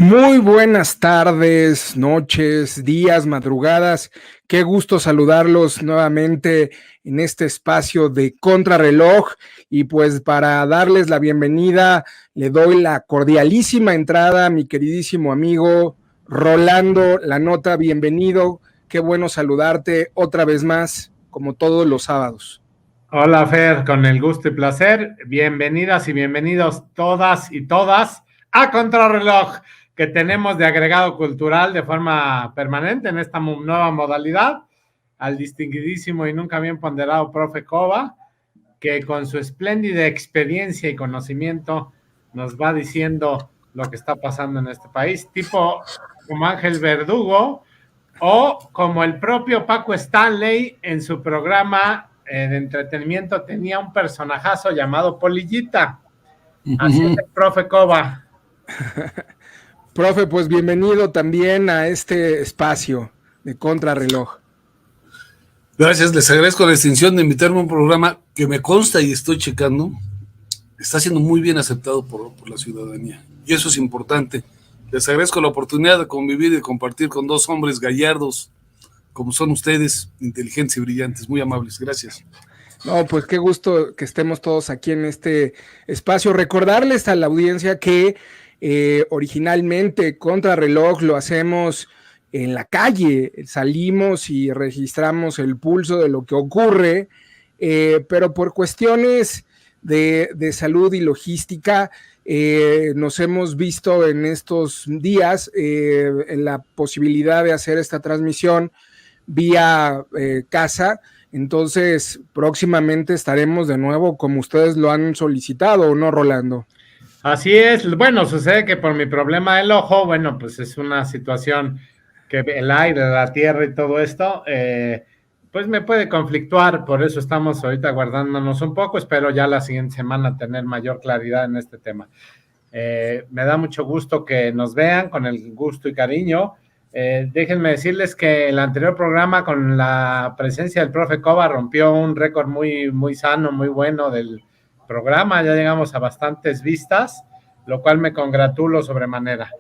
Muy buenas tardes, noches, días, madrugadas. Qué gusto saludarlos nuevamente en este espacio de Contrarreloj. Y pues para darles la bienvenida, le doy la cordialísima entrada a mi queridísimo amigo Rolando La Nota. Bienvenido, qué bueno saludarte otra vez más, como todos los sábados. Hola Fer, con el gusto y placer. Bienvenidas y bienvenidos todas y todas a Contrarreloj, que tenemos de agregado cultural de forma permanente en esta nueva modalidad, al distinguidísimo y nunca bien ponderado profe Cova, que con su espléndida experiencia y conocimiento nos va diciendo lo que está pasando en este país, tipo como Ángel Verdugo o como el propio Paco Stanley en su programa de entretenimiento tenía un personajazo llamado Polillita. Así es el profe Cova. Profe, pues bienvenido también a este espacio de Contrarreloj. Gracias, les agradezco la distinción de invitarme a un programa que me consta y estoy checando, está siendo muy bien aceptado por la ciudadanía, y eso es importante. Les agradezco la oportunidad de convivir y de compartir con dos hombres gallardos, como son ustedes, inteligentes y brillantes, muy amables, gracias. No, pues qué gusto que estemos todos aquí en este espacio. Recordarles a la audiencia que originalmente Contrarreloj lo hacemos en la calle, salimos y registramos el pulso de lo que ocurre, pero por cuestiones de salud y logística nos hemos visto en estos días en la posibilidad de hacer esta transmisión vía casa. Entonces próximamente estaremos de nuevo como ustedes lo han solicitado, ¿o no, Rolando? Así es. Bueno, sucede que por mi problema del ojo, bueno, pues es una situación que el aire, la tierra y todo esto, pues me puede conflictuar, por eso estamos ahorita guardándonos un poco, espero ya la siguiente semana tener mayor claridad en este tema. Me da mucho gusto que nos vean, con el gusto y cariño. Déjenme decirles que el anterior programa con la presencia del profe Cova rompió un récord muy, muy sano, muy bueno del programa, ya llegamos a bastantes vistas, lo cual me congratulo sobremanera.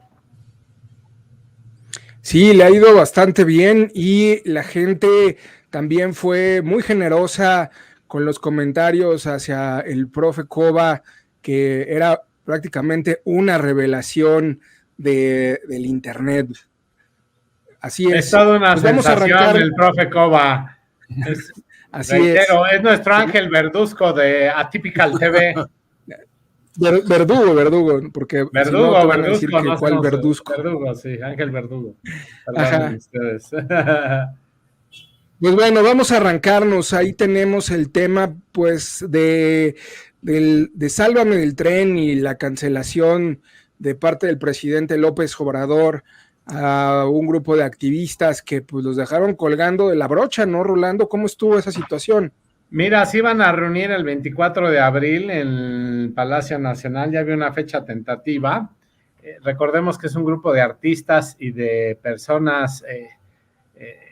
Sí, le ha ido bastante bien y la gente también fue muy generosa con los comentarios hacia el profe Cova, que era prácticamente una revelación del internet. Así es. Es toda una sensación el profe Cova. Así reitero, es nuestro Ángel Verduzco de Atypical TV. Verdugo, porque Verdugo, si no, te van Verduzco, a decir que no cuál Verduzco. Verdugo, sí, Ángel Verdugo. Perdón ustedes. Pues bueno, vamos a arrancarnos. Ahí tenemos el tema, pues, de Sálvame del Tren y la cancelación de parte del presidente López Obrador a un grupo de activistas que pues los dejaron colgando de la brocha, ¿no, Rolando? ¿Cómo estuvo esa situación? Mira, se iban a reunir el 24 de abril en el Palacio Nacional, ya había una fecha tentativa. Recordemos que es un grupo de artistas y de personas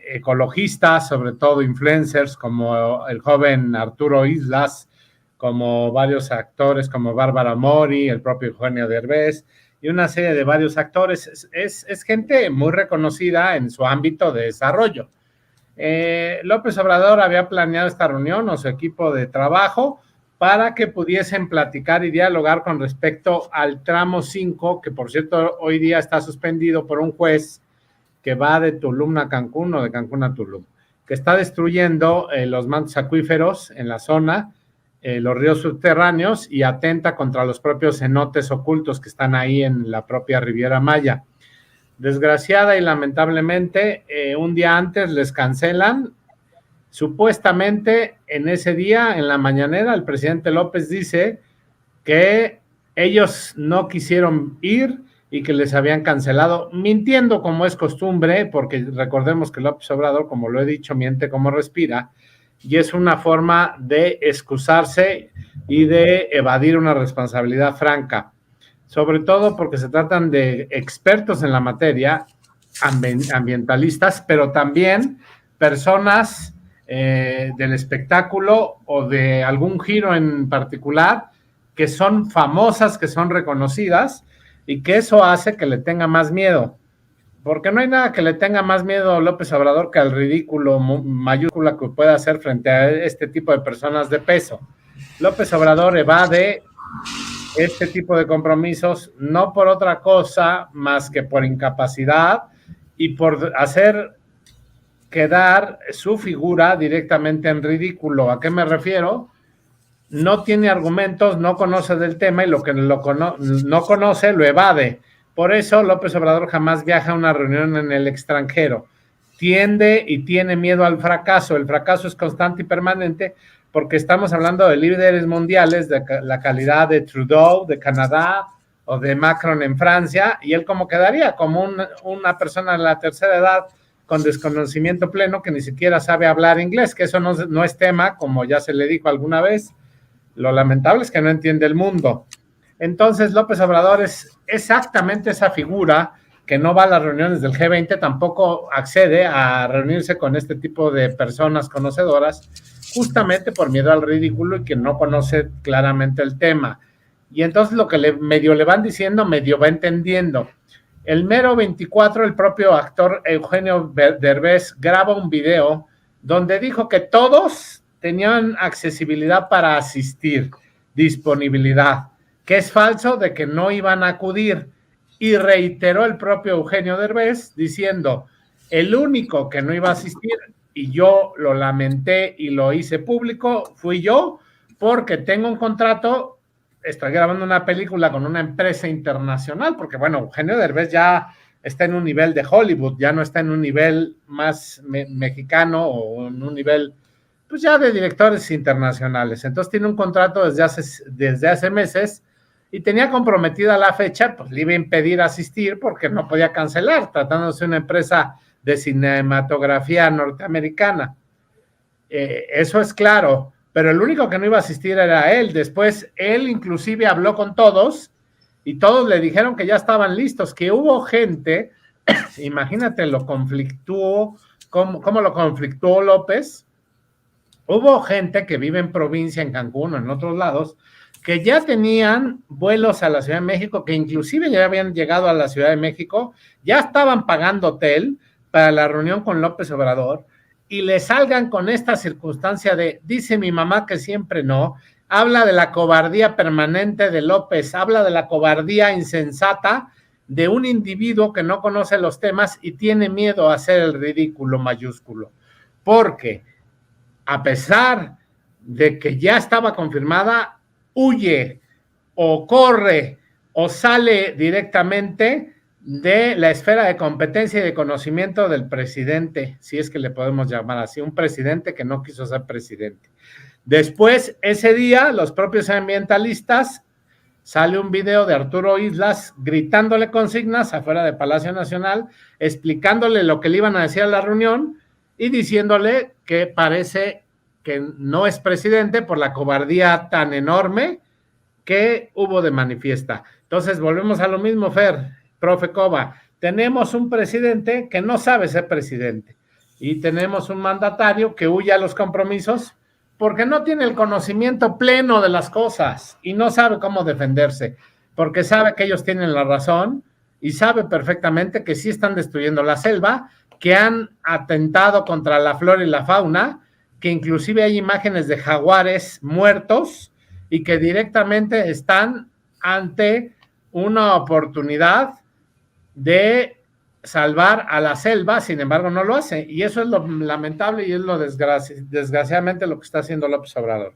ecologistas, sobre todo influencers, como el joven Arturo Islas, como varios actores como Bárbara Mori, el propio Eugenio Derbez, y una serie de varios actores. Es gente muy reconocida en su ámbito de desarrollo. López Obrador había planeado esta reunión o su equipo de trabajo para que pudiesen platicar y dialogar con respecto al tramo 5, que por cierto hoy día está suspendido por un juez que va de Tulum a Cancún o de Cancún a Tulum, que está destruyendo los mantos acuíferos en la zona, los ríos subterráneos, y atenta contra los propios cenotes ocultos que están ahí en la propia Riviera Maya. Desgraciada y lamentablemente, un día antes les cancelan. Supuestamente en ese día, en la mañanera, el presidente López dice que ellos no quisieron ir y que les habían cancelado, mintiendo como es costumbre, porque recordemos que López Obrador, como lo he dicho, miente como respira, y es una forma de excusarse y de evadir una responsabilidad franca, sobre todo porque se tratan de expertos en la materia, ambientalistas, pero también personas del espectáculo o de algún giro en particular que son famosas, que son reconocidas, y que eso hace que le tenga más miedo, porque no hay nada que le tenga más miedo a López Obrador que al ridículo mayúscula que pueda hacer frente a este tipo de personas de peso. López Obrador evade este tipo de compromisos no por otra cosa más que por incapacidad y por hacer quedar su figura directamente en ridículo. ¿A qué me refiero? No tiene argumentos, no conoce del tema y lo que no conoce lo evade. Por eso López Obrador jamás viaja a una reunión en el extranjero. Tiende y tiene miedo al fracaso. El fracaso es constante y permanente porque estamos hablando de líderes mundiales de la calidad de Trudeau, de Canadá o de Macron en Francia, y él como quedaría como una persona de la tercera edad con desconocimiento pleno que ni siquiera sabe hablar inglés, que eso no es tema, como ya se le dijo alguna vez. Lo lamentable es que no entiende el mundo. Entonces, López Obrador es exactamente esa figura que no va a las reuniones del G20, tampoco accede a reunirse con este tipo de personas conocedoras, justamente por miedo al ridículo y que no conoce claramente el tema. Y entonces lo que medio le van diciendo, medio va entendiendo. El mero 24, el propio actor Eugenio Derbez graba un video donde dijo que todos tenían accesibilidad para asistir, disponibilidad, que es falso de que no iban a acudir, y reiteró el propio Eugenio Derbez diciendo, el único que no iba a asistir, y yo lo lamenté y lo hice público, fui yo, porque tengo un contrato, estoy grabando una película con una empresa internacional, porque bueno, Eugenio Derbez ya está en un nivel de Hollywood, ya no está en un nivel más mexicano o en un nivel pues ya de directores internacionales. Entonces tiene un contrato desde hace meses y tenía comprometida la fecha, pues le iba a impedir asistir porque no podía cancelar, tratándose de una empresa de cinematografía norteamericana. Eso es claro, pero el único que no iba a asistir era él. Después él inclusive habló con todos y todos le dijeron que ya estaban listos, que hubo gente, imagínate lo conflictuó, cómo lo conflictuó López. Hubo gente que vive en provincia, en Cancún o en otros lados, que ya tenían vuelos a la Ciudad de México, que inclusive ya habían llegado a la Ciudad de México, ya estaban pagando hotel para la reunión con López Obrador, y le salgan con esta circunstancia de, dice mi mamá que siempre no, habla de la cobardía permanente de López, habla de la cobardía insensata de un individuo que no conoce los temas y tiene miedo a hacer el ridículo mayúsculo, porque a pesar de que ya estaba confirmada, huye o corre o sale directamente de la esfera de competencia y de conocimiento del presidente, si es que le podemos llamar así, un presidente que no quiso ser presidente. Después, ese día, los propios ambientalistas, sale un video de Arturo Islas gritándole consignas afuera de Palacio Nacional, explicándole lo que le iban a decir a la reunión y diciéndole que parece que no es presidente por la cobardía tan enorme que hubo de manifiesta. Entonces, volvemos a lo mismo, Fer, profe Cova. Tenemos un presidente que no sabe ser presidente y tenemos un mandatario que huye a los compromisos porque no tiene el conocimiento pleno de las cosas y no sabe cómo defenderse, porque sabe que ellos tienen la razón y sabe perfectamente que sí están destruyendo la selva, que han atentado contra la flora y la fauna, que inclusive hay imágenes de jaguares muertos y que directamente están ante una oportunidad de salvar a la selva, sin embargo no lo hace, y eso es lo lamentable y es lo desgraciadamente lo que está haciendo López Obrador.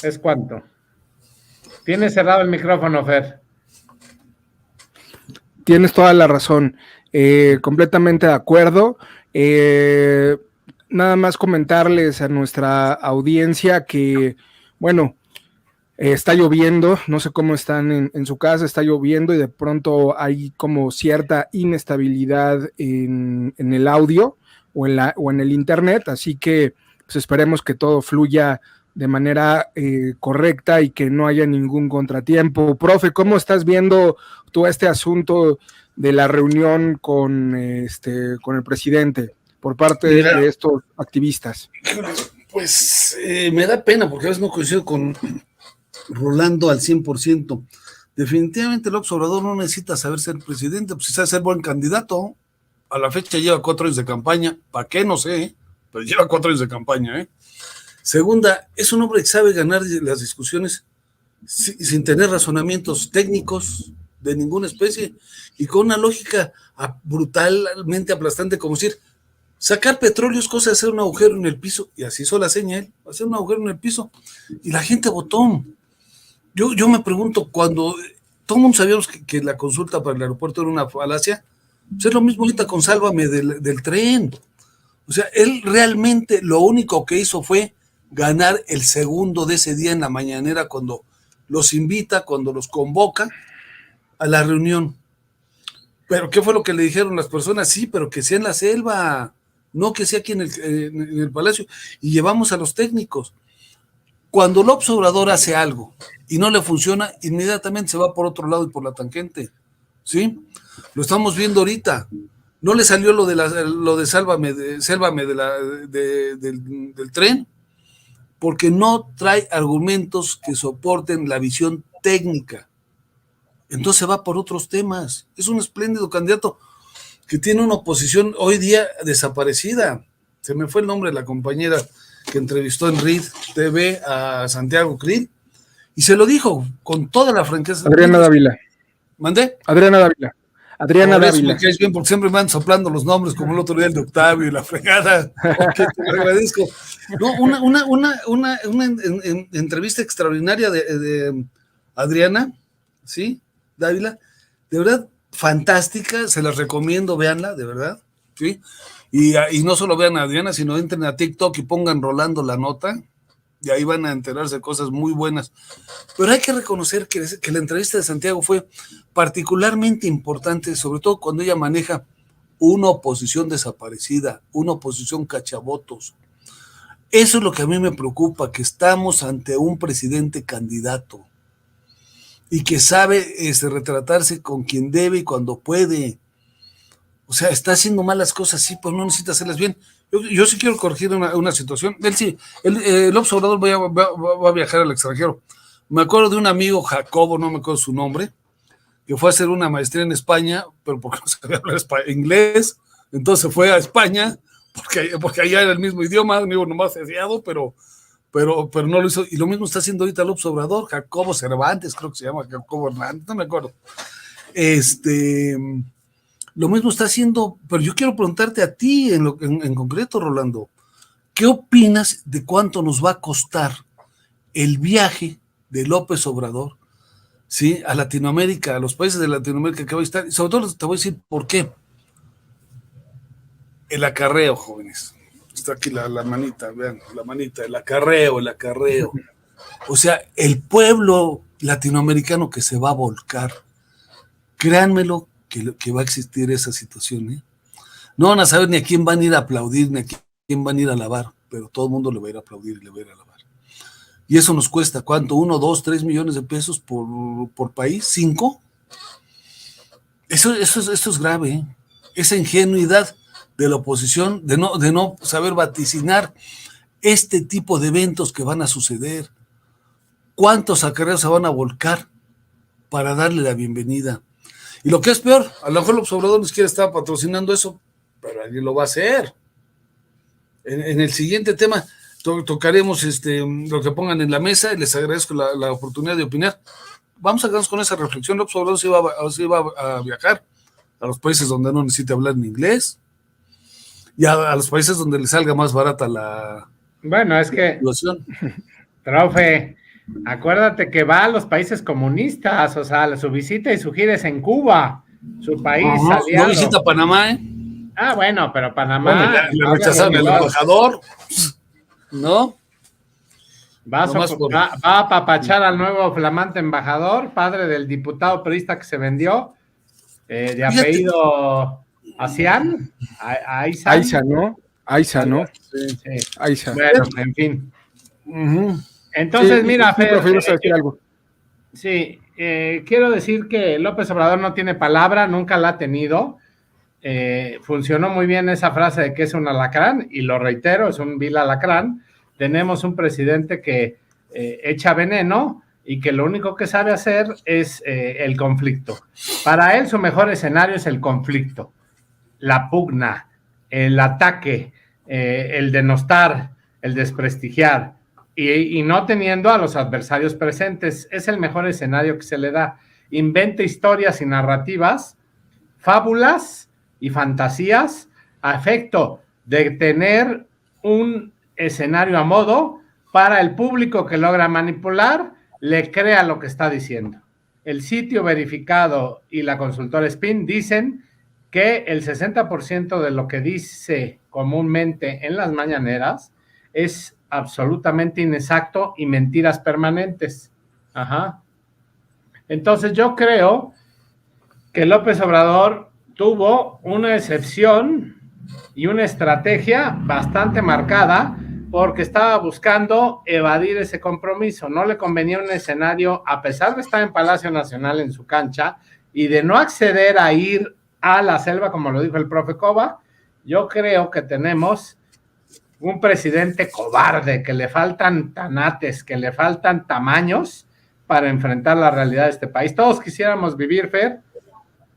¿Es cuánto? Tienes cerrado el micrófono, Fer. Tienes toda la razón, completamente de acuerdo. Nada más comentarles a nuestra audiencia que, bueno, Está lloviendo, no sé cómo están en su casa, está lloviendo y de pronto hay como cierta inestabilidad en el audio o en el internet, así que pues esperemos que todo fluya de manera correcta y que no haya ningún contratiempo. Profe, ¿cómo estás viendo tú este asunto de la reunión con el presidente por parte de estos activistas? Pues me da pena porque a veces no coincido con Rolando al 100%. Definitivamente el López Obrador no necesita saber ser presidente, pues si sabe ser buen candidato. A la fecha lleva 4 años de campaña, ¿para qué? No sé, pero lleva 4 años de campaña. Segunda, es un hombre que sabe ganar las discusiones sin tener razonamientos técnicos de ninguna especie y con una lógica brutalmente aplastante, como decir, sacar petróleo es cosa de hacer un agujero en el piso, y así hizo la seña él, hacer un agujero en el piso, y la gente votó. Yo me pregunto, cuando todo el mundo sabíamos que la consulta para el aeropuerto era una falacia, pues es lo mismo ahorita con Sálvame del tren. O sea, él realmente lo único que hizo fue ganar el segundo de ese día en la mañanera, cuando los invita, cuando los convoca a la reunión. Pero ¿qué fue lo que le dijeron las personas? Sí, pero que sea en la selva, no que sea aquí en el palacio, y llevamos a los técnicos. Cuando López Obrador hace algo y no le funciona, inmediatamente se va por otro lado y por la tangente, ¿sí? Lo estamos viendo ahorita. No le salió lo de Sálvame del tren, porque no trae argumentos que soporten la visión técnica. Entonces va por otros temas. Es un espléndido candidato que tiene una oposición hoy día desaparecida. Se me fue el nombre de la compañera que entrevistó en RID TV a Santiago Krill, y se lo dijo con toda la franqueza. Adriana Dávila. ¿Mandé? Adriana Dávila. Adriana Dávila. Me caes bien porque siempre me van soplando los nombres, como el otro día el de Octavio y la fregada. Okay, te lo agradezco. No, una entrevista extraordinaria de Adriana, ¿sí? Dávila, de verdad fantástica, se las recomiendo, véanla, de verdad, ¿sí? Y no solo vean a Adriana, sino entren a TikTok y pongan Rolando la nota, y ahí van a enterarse de cosas muy buenas. Pero hay que reconocer que la entrevista de Santiago fue particularmente importante, sobre todo cuando ella maneja una oposición desaparecida, una oposición cachavotos. Eso es lo que a mí me preocupa, que estamos ante un presidente candidato y que sabe retratarse con quien debe y cuando puede. O sea, está haciendo malas cosas, sí, pues no necesita hacerlas bien. Yo sí quiero corregir una situación. Él sí, López Obrador va a viajar al extranjero. Me acuerdo de un amigo, Jacobo, no me acuerdo su nombre, que fue a hacer una maestría en España, pero porque no sabía hablar inglés, entonces fue a España, porque allá era el mismo idioma, digo, nomás deseado, pero no lo hizo. Y lo mismo está haciendo ahorita López Obrador, Jacobo Cervantes, creo que se llama Jacobo Hernández, no me acuerdo. Lo mismo está haciendo, pero yo quiero preguntarte a ti en concreto, Rolando, ¿qué opinas de cuánto nos va a costar el viaje de López Obrador, ¿sí?, a Latinoamérica, a los países de Latinoamérica que va a estar? Y sobre todo te voy a decir por qué. El acarreo, jóvenes. Está aquí la manita, vean, la manita, el acarreo. O sea, el pueblo latinoamericano que se va a volcar, créanmelo, que va a existir esa situación, ¿eh? No van a saber ni a quién van a ir a aplaudir, ni a quién van a ir a alabar, pero todo el mundo le va a ir a aplaudir y le va a ir a alabar. Y eso nos cuesta, ¿cuánto? 1, 2, 3 millones de pesos por país, 5. Eso es grave, ¿eh? Esa ingenuidad de la oposición de no saber vaticinar este tipo de eventos que van a suceder. ¿Cuántos acarreos se van a volcar para darle la bienvenida? Y lo que es peor, a lo mejor López Obrador ni siquiera estaba patrocinando eso, pero alguien lo va a hacer. En el siguiente tema tocaremos lo que pongan en la mesa, y les agradezco la oportunidad de opinar. Vamos a quedarnos con esa reflexión. López Obrador se iba a viajar a los países donde no necesite hablar en inglés, y a los países donde le salga más barata la... Bueno, es que, profe, acuérdate que va a los países comunistas, o sea, su visita y su gira es en Cuba, su país aliado. No visita Panamá, ¿eh? Ah, bueno, pero Panamá... Bueno, le rechazaron el embajador, ¿no? Va a apapachar al nuevo flamante embajador, padre del diputado periodista que se vendió, de apellido Asian, Aiza, ¿no? Aiza, ¿no? Sí. Aiza. Bueno, en fin. Entonces, mira, Fer, decir algo. Sí, quiero decir que López Obrador no tiene palabra, nunca la ha tenido. Funcionó muy bien esa frase de que es un alacrán, y lo reitero, es un vil alacrán. Tenemos un presidente que echa veneno y que lo único que sabe hacer es el conflicto. Para él su mejor escenario es el conflicto, la pugna, el ataque, el denostar, el desprestigiar, y no teniendo a los adversarios presentes. Es el mejor escenario que se le da. Inventa historias y narrativas, fábulas y fantasías a efecto de tener un escenario a modo para el público que logra manipular, le crea lo que está diciendo. El sitio verificado y la consultora Spin dicen que el 60% de lo que dice comúnmente en las mañaneras es absolutamente inexacto y mentiras permanentes. Entonces yo creo que López Obrador tuvo una excepción y una estrategia bastante marcada, porque estaba buscando evadir ese compromiso. No le convenía un escenario, a pesar de estar en Palacio Nacional en su cancha y de no acceder a ir a la selva, como lo dijo el profe Cova. Yo creo que tenemos un presidente cobarde, que le faltan tanates, que le faltan tamaños para enfrentar la realidad de este país. Todos quisiéramos vivir, Fer,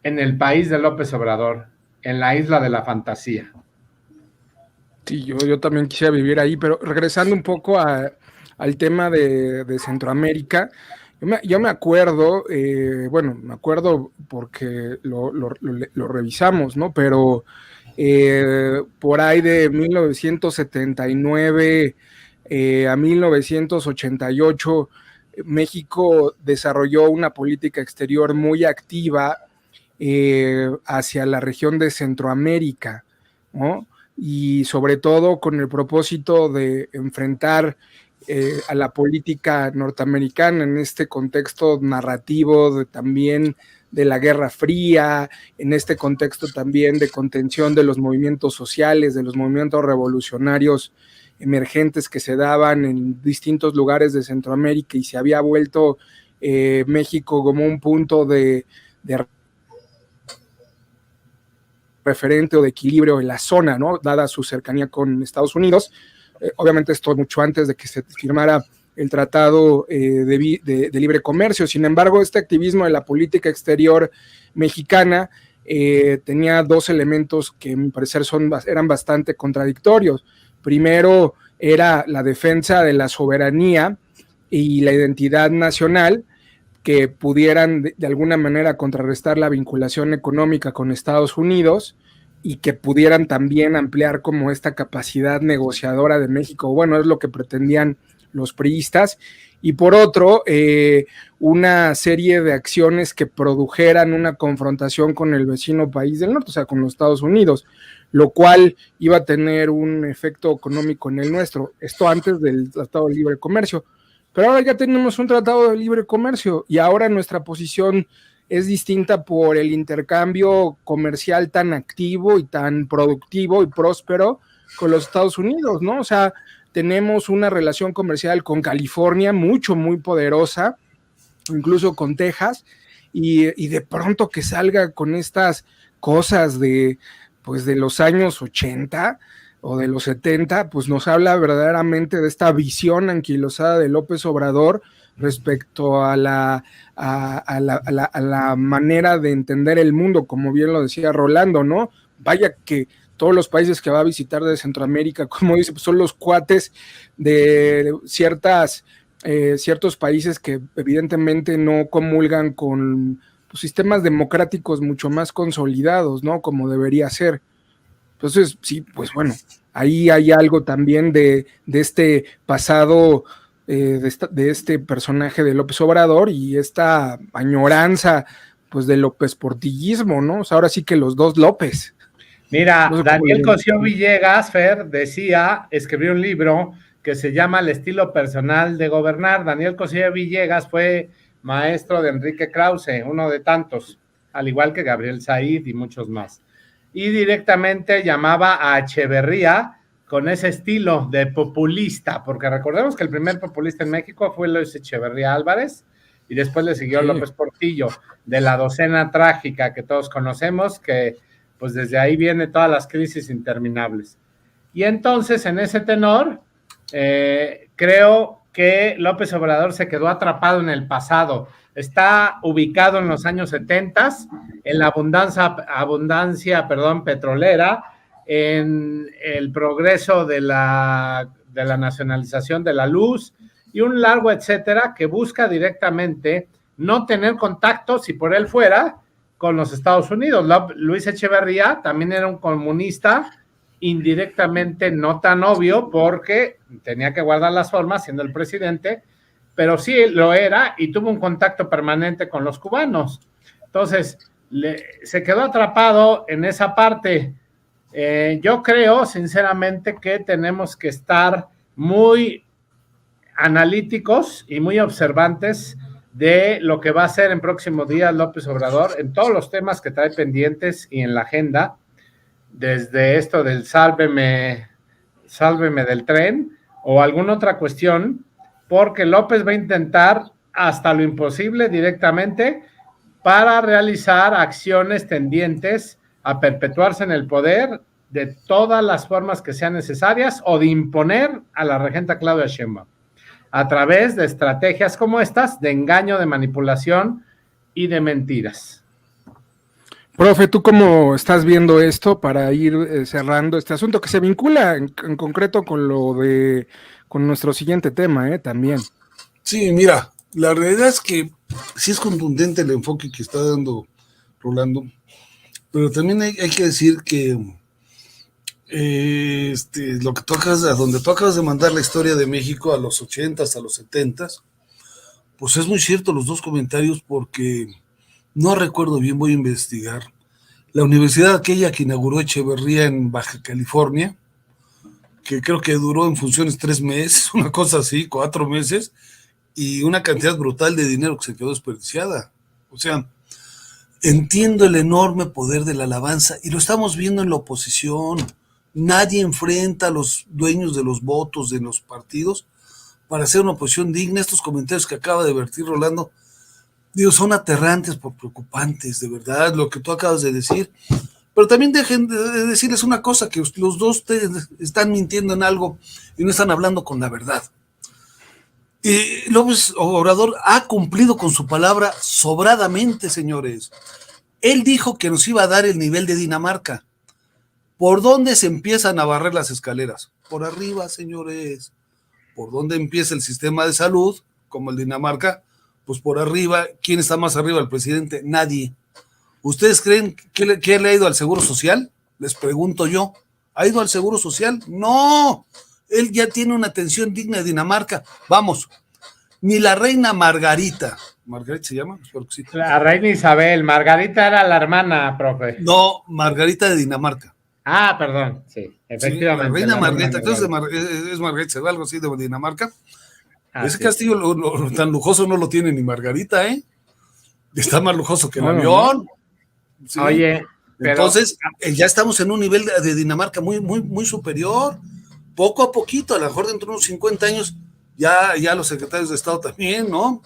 en el país de López Obrador, en la isla de la fantasía. Sí, yo también quisiera vivir ahí, pero regresando un poco al tema de Centroamérica, yo me acuerdo, me acuerdo porque lo revisamos, ¿no? Pero por ahí de 1979 a 1988, México desarrolló una política exterior muy activa hacia la región de Centroamérica, ¿no? Y sobre todo con el propósito de enfrentar a la política norteamericana en este contexto narrativo también de la Guerra Fría, en este contexto también de contención de los movimientos sociales, de los movimientos revolucionarios emergentes que se daban en distintos lugares de Centroamérica, y se había vuelto México como un punto de referente o de equilibrio en la zona, ¿no? Dada su cercanía con Estados Unidos. Obviamente esto mucho antes de que se firmara el Tratado de Libre Comercio. Sin embargo, este activismo de la política exterior mexicana tenía dos elementos que a mi parecer eran bastante contradictorios. Primero era la defensa de la soberanía y la identidad nacional, que pudieran de alguna manera contrarrestar la vinculación económica con Estados Unidos, y que pudieran también ampliar como esta capacidad negociadora de México. Bueno, es lo que pretendían los priistas. Y por otro, una serie de acciones que produjeran una confrontación con el vecino país del norte, o sea, con los Estados Unidos, lo cual iba a tener un efecto económico en el nuestro. Esto antes del Tratado de Libre Comercio. Pero ahora ya tenemos un tratado de libre comercio, y ahora nuestra posición es distinta por el intercambio comercial tan activo y tan productivo y próspero con los Estados Unidos, ¿no? O sea, tenemos una relación comercial con California muy poderosa, incluso con Texas, y de pronto que salga con estas cosas de los años 80 o de los 70, pues nos habla verdaderamente de esta visión anquilosada de López Obrador respecto a la manera de entender el mundo, como bien lo decía Rolando, ¿no? Vaya que todos los países que va a visitar de Centroamérica, como dice, pues son los cuates de ciertos países que evidentemente no comulgan con sistemas democráticos mucho más consolidados, ¿no? Como debería ser. Entonces, sí, pues bueno, ahí hay algo también de este pasado, de este personaje de López Obrador, y esta añoranza, pues, del López portillismo, ¿no? O sea, ahora sí que los dos López. Mira, no sé, Daniel Cosío Villegas, Fer, escribió un libro que se llama El estilo personal de gobernar. Daniel Cosío Villegas fue maestro de Enrique Krause, uno de tantos, al igual que Gabriel Said y muchos más. Y directamente llamaba a Echeverría con ese estilo de populista, porque recordemos que el primer populista en México fue Luis Echeverría Álvarez, y después le siguió López Portillo, de la docena trágica que todos conocemos, que pues desde ahí viene todas las crisis interminables. Y entonces, en ese tenor, creo que López Obrador se quedó atrapado en el pasado. Está ubicado en los años 70, en la abundancia petrolera, en el progreso de la nacionalización de la luz y un largo etcétera que busca directamente no tener contacto, si por él fuera, con los Estados Unidos. Luis Echeverría también era un comunista, indirectamente no tan obvio, porque tenía que guardar las formas siendo el presidente, pero sí lo era y tuvo un contacto permanente con los cubanos. Entonces, se quedó atrapado en esa parte. Yo creo, sinceramente, que tenemos que estar muy analíticos y muy observantes de lo que va a hacer en próximos días López Obrador en todos los temas que trae pendientes y en la agenda, desde esto del sálveme del tren o alguna otra cuestión, porque López va a intentar hasta lo imposible directamente para realizar acciones tendientes a perpetuarse en el poder de todas las formas que sean necesarias o de imponer a la regenta Claudia Sheinbaum a través de estrategias como estas, de engaño, de manipulación y de mentiras. Profe, ¿tú cómo estás viendo esto para ir cerrando este asunto que se vincula en concreto con con nuestro siguiente tema, también? Sí, mira, la realidad es que sí es contundente el enfoque que está dando Rolando, pero también hay que decir que lo que a donde tú acabas de mandar la historia de México a los 80s, a los 70s, pues es muy cierto los dos comentarios, porque no recuerdo bien, voy a investigar. La universidad aquella que inauguró Echeverría en Baja California, que creo que duró en funciones 3 meses, una cosa así, 4 meses, y una cantidad brutal de dinero que se quedó desperdiciada. O sea, entiendo el enorme poder de la alabanza, y lo estamos viendo en la oposición. Nadie enfrenta a los dueños de los votos de los partidos para hacer una oposición digna. Estos comentarios que acaba de vertir Rolando, digo, son aterrantes por preocupantes, de verdad, lo que tú acabas de decir. Pero también dejen de decirles una cosa, que los dos están mintiendo en algo y no están hablando con la verdad. Y López Obrador ha cumplido con su palabra sobradamente, señores. Él dijo que nos iba a dar el nivel de Dinamarca. ¿Por dónde se empiezan a barrer las escaleras? Por arriba, señores. ¿Por dónde empieza el sistema de salud, como el Dinamarca? Pues por arriba. ¿Quién está más arriba? ¿El presidente? Nadie. ¿Ustedes creen que él ha ido al Seguro Social? Les pregunto yo. ¿Ha ido al Seguro Social? No. Él ya tiene una atención digna de Dinamarca. Vamos. Ni la reina Margarita. ¿Margarita se llama? Espero que sí. La reina Isabel. Margarita era la hermana, profe. No, Margarita de Dinamarca. Ah, perdón, sí, efectivamente. Sí, la reina Margarita, creo que es Margarita, algo así de Dinamarca. Ese castillo tan lujoso no lo tiene ni Margarita, ¿eh? Está más lujoso que el avión. Sí. Oye, pero... Entonces, ya estamos en un nivel de Dinamarca muy, muy, muy superior. Poco a poquito, a lo mejor dentro de unos 50 años, ya los secretarios de Estado también, ¿no?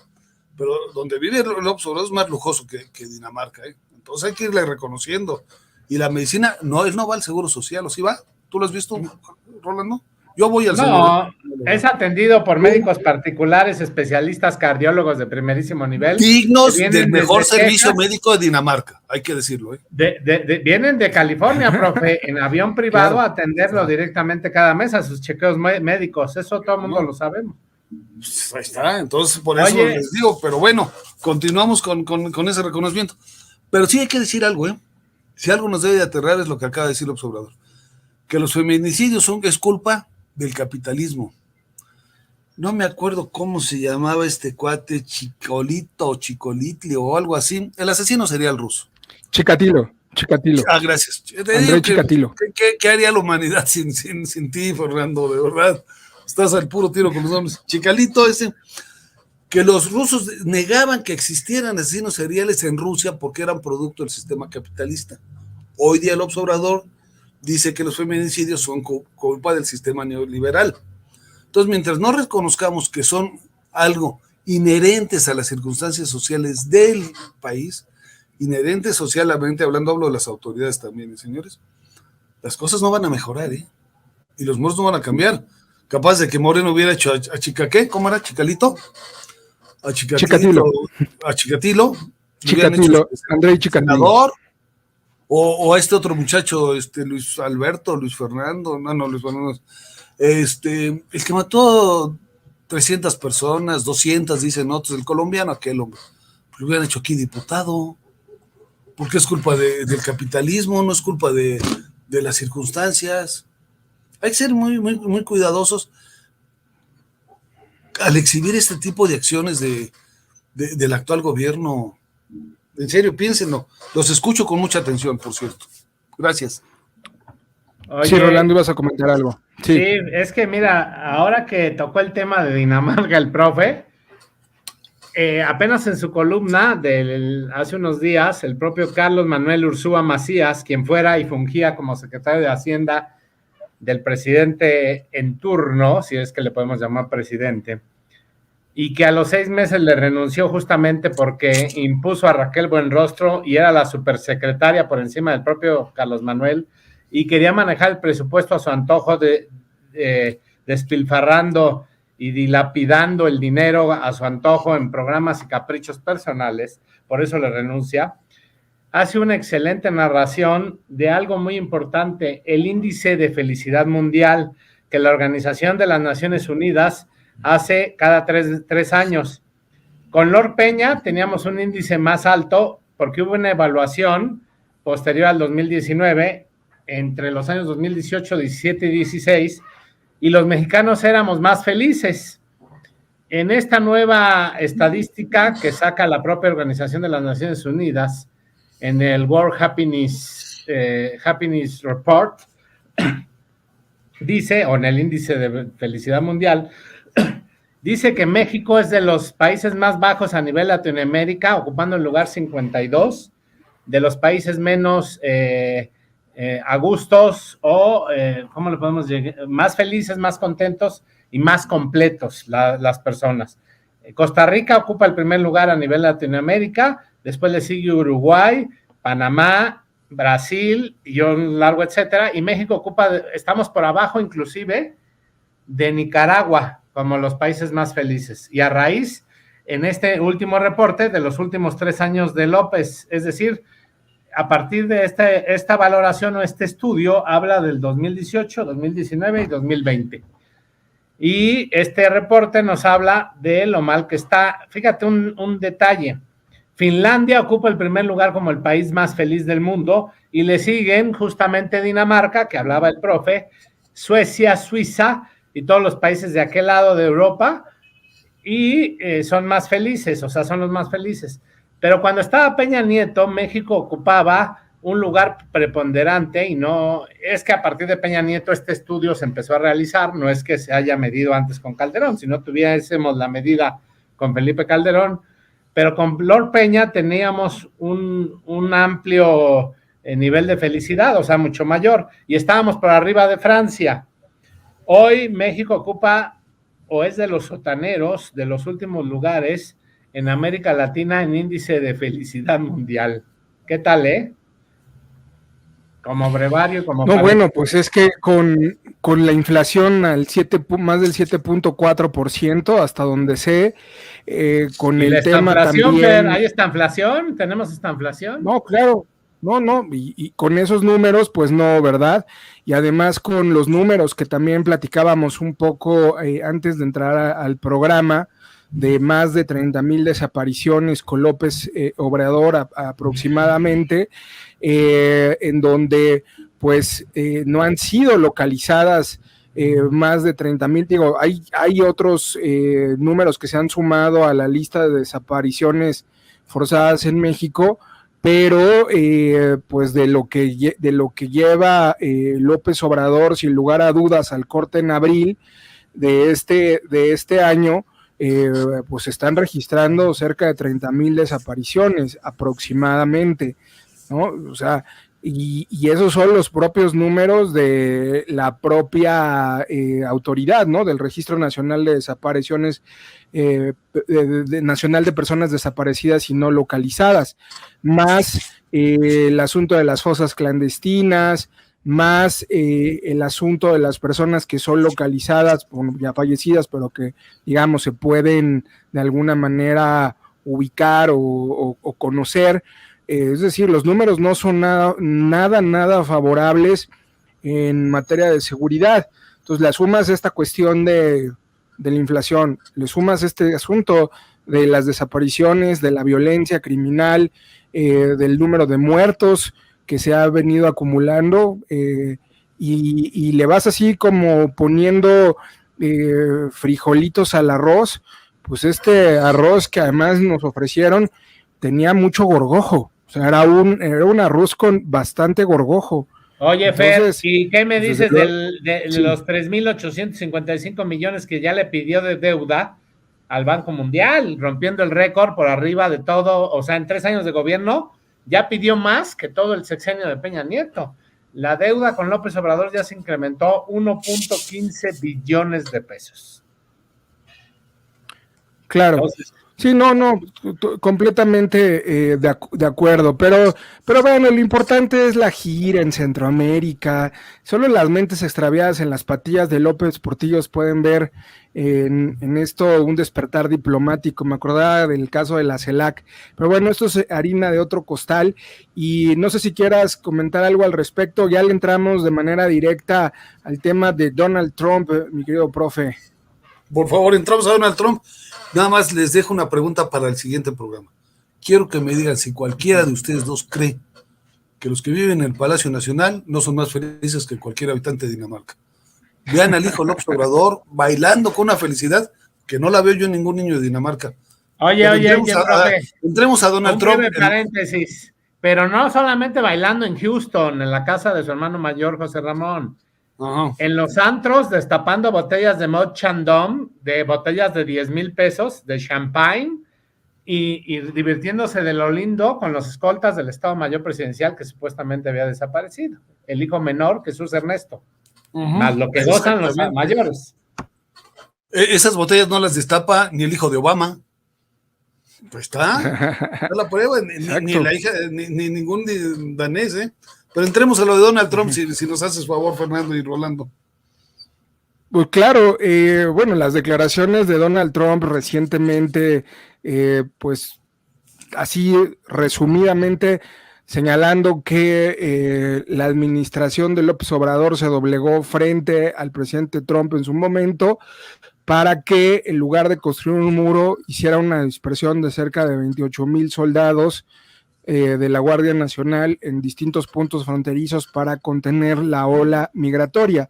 Pero donde vive López Obrador es más lujoso que Dinamarca, ¿eh? Entonces hay que irle reconociendo. Y la medicina, no, él no va al Seguro Social, ¿o sí va? ¿Tú lo has visto, Rolando? Yo voy al Seguro. No, es atendido por médicos particulares, especialistas, cardiólogos de primerísimo nivel. Dignos del mejor servicio médico de Dinamarca, hay que decirlo, ¿eh? Vienen de California, profe, en avión privado, claro, a atenderlo directamente cada mes a sus chequeos médicos. Eso todo el mundo lo sabemos. Pues ahí está, entonces por eso les digo, pero bueno, continuamos con ese reconocimiento. Pero sí hay que decir algo, ¿eh? Si algo nos debe de aterrar es lo que acaba de decir López Obrador, que los feminicidios es culpa del capitalismo. No me acuerdo cómo se llamaba este cuate, Chicolito o Chicolitli o algo así. El asesino sería el ruso. Chikatilo. Ah, gracias. André Chikatilo. ¿Qué haría la humanidad sin ti, Fernando? De verdad. estás al puro tiro con los nombres. Chicalito ese, que los rusos negaban que existieran asesinos seriales en Rusia porque eran producto del sistema capitalista. Hoy día el Obrador dice que los feminicidios son culpa del sistema neoliberal. Entonces, mientras no reconozcamos que son algo inherentes a las circunstancias sociales del país, inherentes socialmente hablando, hablo de las autoridades también, señores, las cosas no van a mejorar, y los muertos no van a cambiar. Capaz de que Moreno hubiera hecho a Chicaqué, ¿cómo era? ¿Chicalito? A Chikatilo. A Chikatilo. Andrei Chikatilo. Senador, o a este otro muchacho, Luis Alberto, Luis Fernando, Luis Fernando, el que mató 300 personas, 200, dicen otros, el colombiano, aquel hombre, lo hubieran hecho aquí diputado, porque es culpa del capitalismo, no es culpa de las circunstancias. Hay que ser muy, muy, muy cuidadosos al exhibir este tipo de acciones del actual gobierno. En serio, piénsenlo. Los escucho con mucha atención, por cierto. Gracias. Oye, sí, Rolando, ibas a comentar algo. Sí, es que mira, ahora que tocó el tema de Dinamarca, el profe, apenas en su columna hace unos días, el propio Carlos Manuel Ursúa Macías, quien fuera y fungía como secretario de Hacienda del presidente en turno, si es que le podemos llamar presidente, y que a los 6 meses le renunció justamente porque impuso a Raquel Buenrostro y era la supersecretaria por encima del propio Carlos Manuel, y quería manejar el presupuesto a su antojo, despilfarrando y dilapidando el dinero a su antojo en programas y caprichos personales. Por eso le renuncia. Hace una excelente narración de algo muy importante, el índice de felicidad mundial que la Organización de las Naciones Unidas hace cada 3 años. Con Lord Peña teníamos un índice más alto porque hubo una evaluación posterior al 2019 entre los años 2018, 17 y 16, y los mexicanos éramos más felices. En esta nueva estadística que saca la propia Organización de las Naciones Unidas, en el World Happiness Report, dice, o en el índice de felicidad mundial, dice que México es de los países más bajos a nivel Latinoamérica, ocupando el lugar 52, de los países menos a gustos o, ¿cómo le podemos llegar? Más felices, más contentos y más completos las personas. Costa Rica ocupa el primer lugar a nivel Latinoamérica, después le sigue Uruguay, Panamá, Brasil y un largo etcétera, y México estamos por abajo inclusive de Nicaragua como los países más felices, y a raíz en este último reporte de los últimos 3 años de López, es decir, a partir de esta valoración o este estudio habla del 2018, 2019 y 2020. Y este reporte nos habla de lo mal que está. Fíjate un detalle. Finlandia ocupa el primer lugar como el país más feliz del mundo y le siguen justamente Dinamarca, que hablaba el profe, Suecia, Suiza y todos los países de aquel lado de Europa, y son más felices, o sea, son los más felices. Pero cuando estaba Peña Nieto, México ocupaba un lugar preponderante, y no es que a partir de Peña Nieto este estudio se empezó a realizar, no es que se haya medido antes con Calderón, si no tuviésemos la medida con Felipe Calderón, pero con Lord Peña teníamos un amplio nivel de felicidad, o sea, mucho mayor, y estábamos por arriba de Francia. Hoy México ocupa, o es de los sotaneros, de los últimos lugares en América Latina en índice de felicidad mundial. ¿Qué tal, Como brevario, como... No, bueno, pues es que con la inflación al más del 7.4%, hasta donde sé, con el tema también... Fer, ¿hay esta inflación? ¿Tenemos esta inflación? No, claro, no, y con esos números, pues no, ¿verdad? Y además con los números que también platicábamos un poco antes de entrar al programa, de más de 30,000 desapariciones con López Obrador aproximadamente, en donde pues no han sido localizadas más de 30,000, digo, hay otros números que se han sumado a la lista de desapariciones forzadas en México, pero pues de lo que lleva López Obrador, sin lugar a dudas, al corte en abril, de este año, pues están registrando cerca de 30,000 desapariciones aproximadamente, ¿no? O sea, y esos son los propios números de la propia autoridad, ¿no? Del Registro Nacional de Desapariciones, Nacional de Personas Desaparecidas y No Localizadas, más el asunto de las fosas clandestinas, más el asunto de las personas que son localizadas, bueno, ya fallecidas, pero que, digamos, se pueden de alguna manera ubicar o conocer. Es decir, los números no son nada favorables en materia de seguridad. Entonces, le sumas esta cuestión de la inflación, le sumas este asunto de las desapariciones, de la violencia criminal, del número de muertos que se ha venido acumulando, y le vas así como poniendo frijolitos al arroz. Pues este arroz que además nos ofrecieron tenía mucho gorgojo, o sea, era un arroz con bastante gorgojo. Oye, Entonces, Fer, ¿y qué me dices de sí, los 3,855 millones que ya le pidió de deuda al Banco Mundial, rompiendo el récord por arriba de todo? O sea, en 3 años de gobierno ya pidió más que todo el sexenio de Peña Nieto. La deuda con López Obrador ya se incrementó 1.15 billones de pesos. claro. Entonces, Sí, no, completamente de acuerdo, pero bueno, lo importante es la gira en Centroamérica. Solo las mentes extraviadas en las patillas de López Portillos pueden ver en esto un despertar diplomático. Me acordaba del caso de la CELAC, pero bueno, esto es harina de otro costal, y no sé si quieras comentar algo al respecto. Ya le entramos de manera directa al tema de Donald Trump, mi querido profe. Por favor, entramos a Donald Trump. Nada más les dejo una pregunta para el siguiente programa. Quiero que me digan si cualquiera de ustedes dos cree que los que viven en el Palacio Nacional no son más felices que cualquier habitante de Dinamarca. Vean al hijo López Obrador bailando con una felicidad que no la veo yo en ningún niño de Dinamarca. oye, profe, entremos a Donald Trump. Paréntesis, pero no solamente bailando en Houston, en la casa de su hermano mayor, José Ramón. Ajá. En los antros, destapando botellas de Mod Chandon, de botellas de 10,000 pesos, de champagne, y divirtiéndose de lo lindo con los escoltas del Estado Mayor Presidencial que supuestamente había desaparecido. El hijo menor, Jesús Ernesto. Más lo que gozan los mayores. Esas botellas no las destapa ni el hijo de Obama. Pues está la prueba, ni la hija, ni ningún danés, ¿eh? Pero entremos a lo de Donald Trump, si nos haces favor, Fernando y Rolando. Pues claro, bueno, las declaraciones de Donald Trump recientemente, pues así resumidamente señalando que la administración de López Obrador se doblegó frente al presidente Trump en su momento para que en lugar de construir un muro hiciera una dispersión de cerca de 28,000 soldados de la Guardia Nacional en distintos puntos fronterizos para contener la ola migratoria.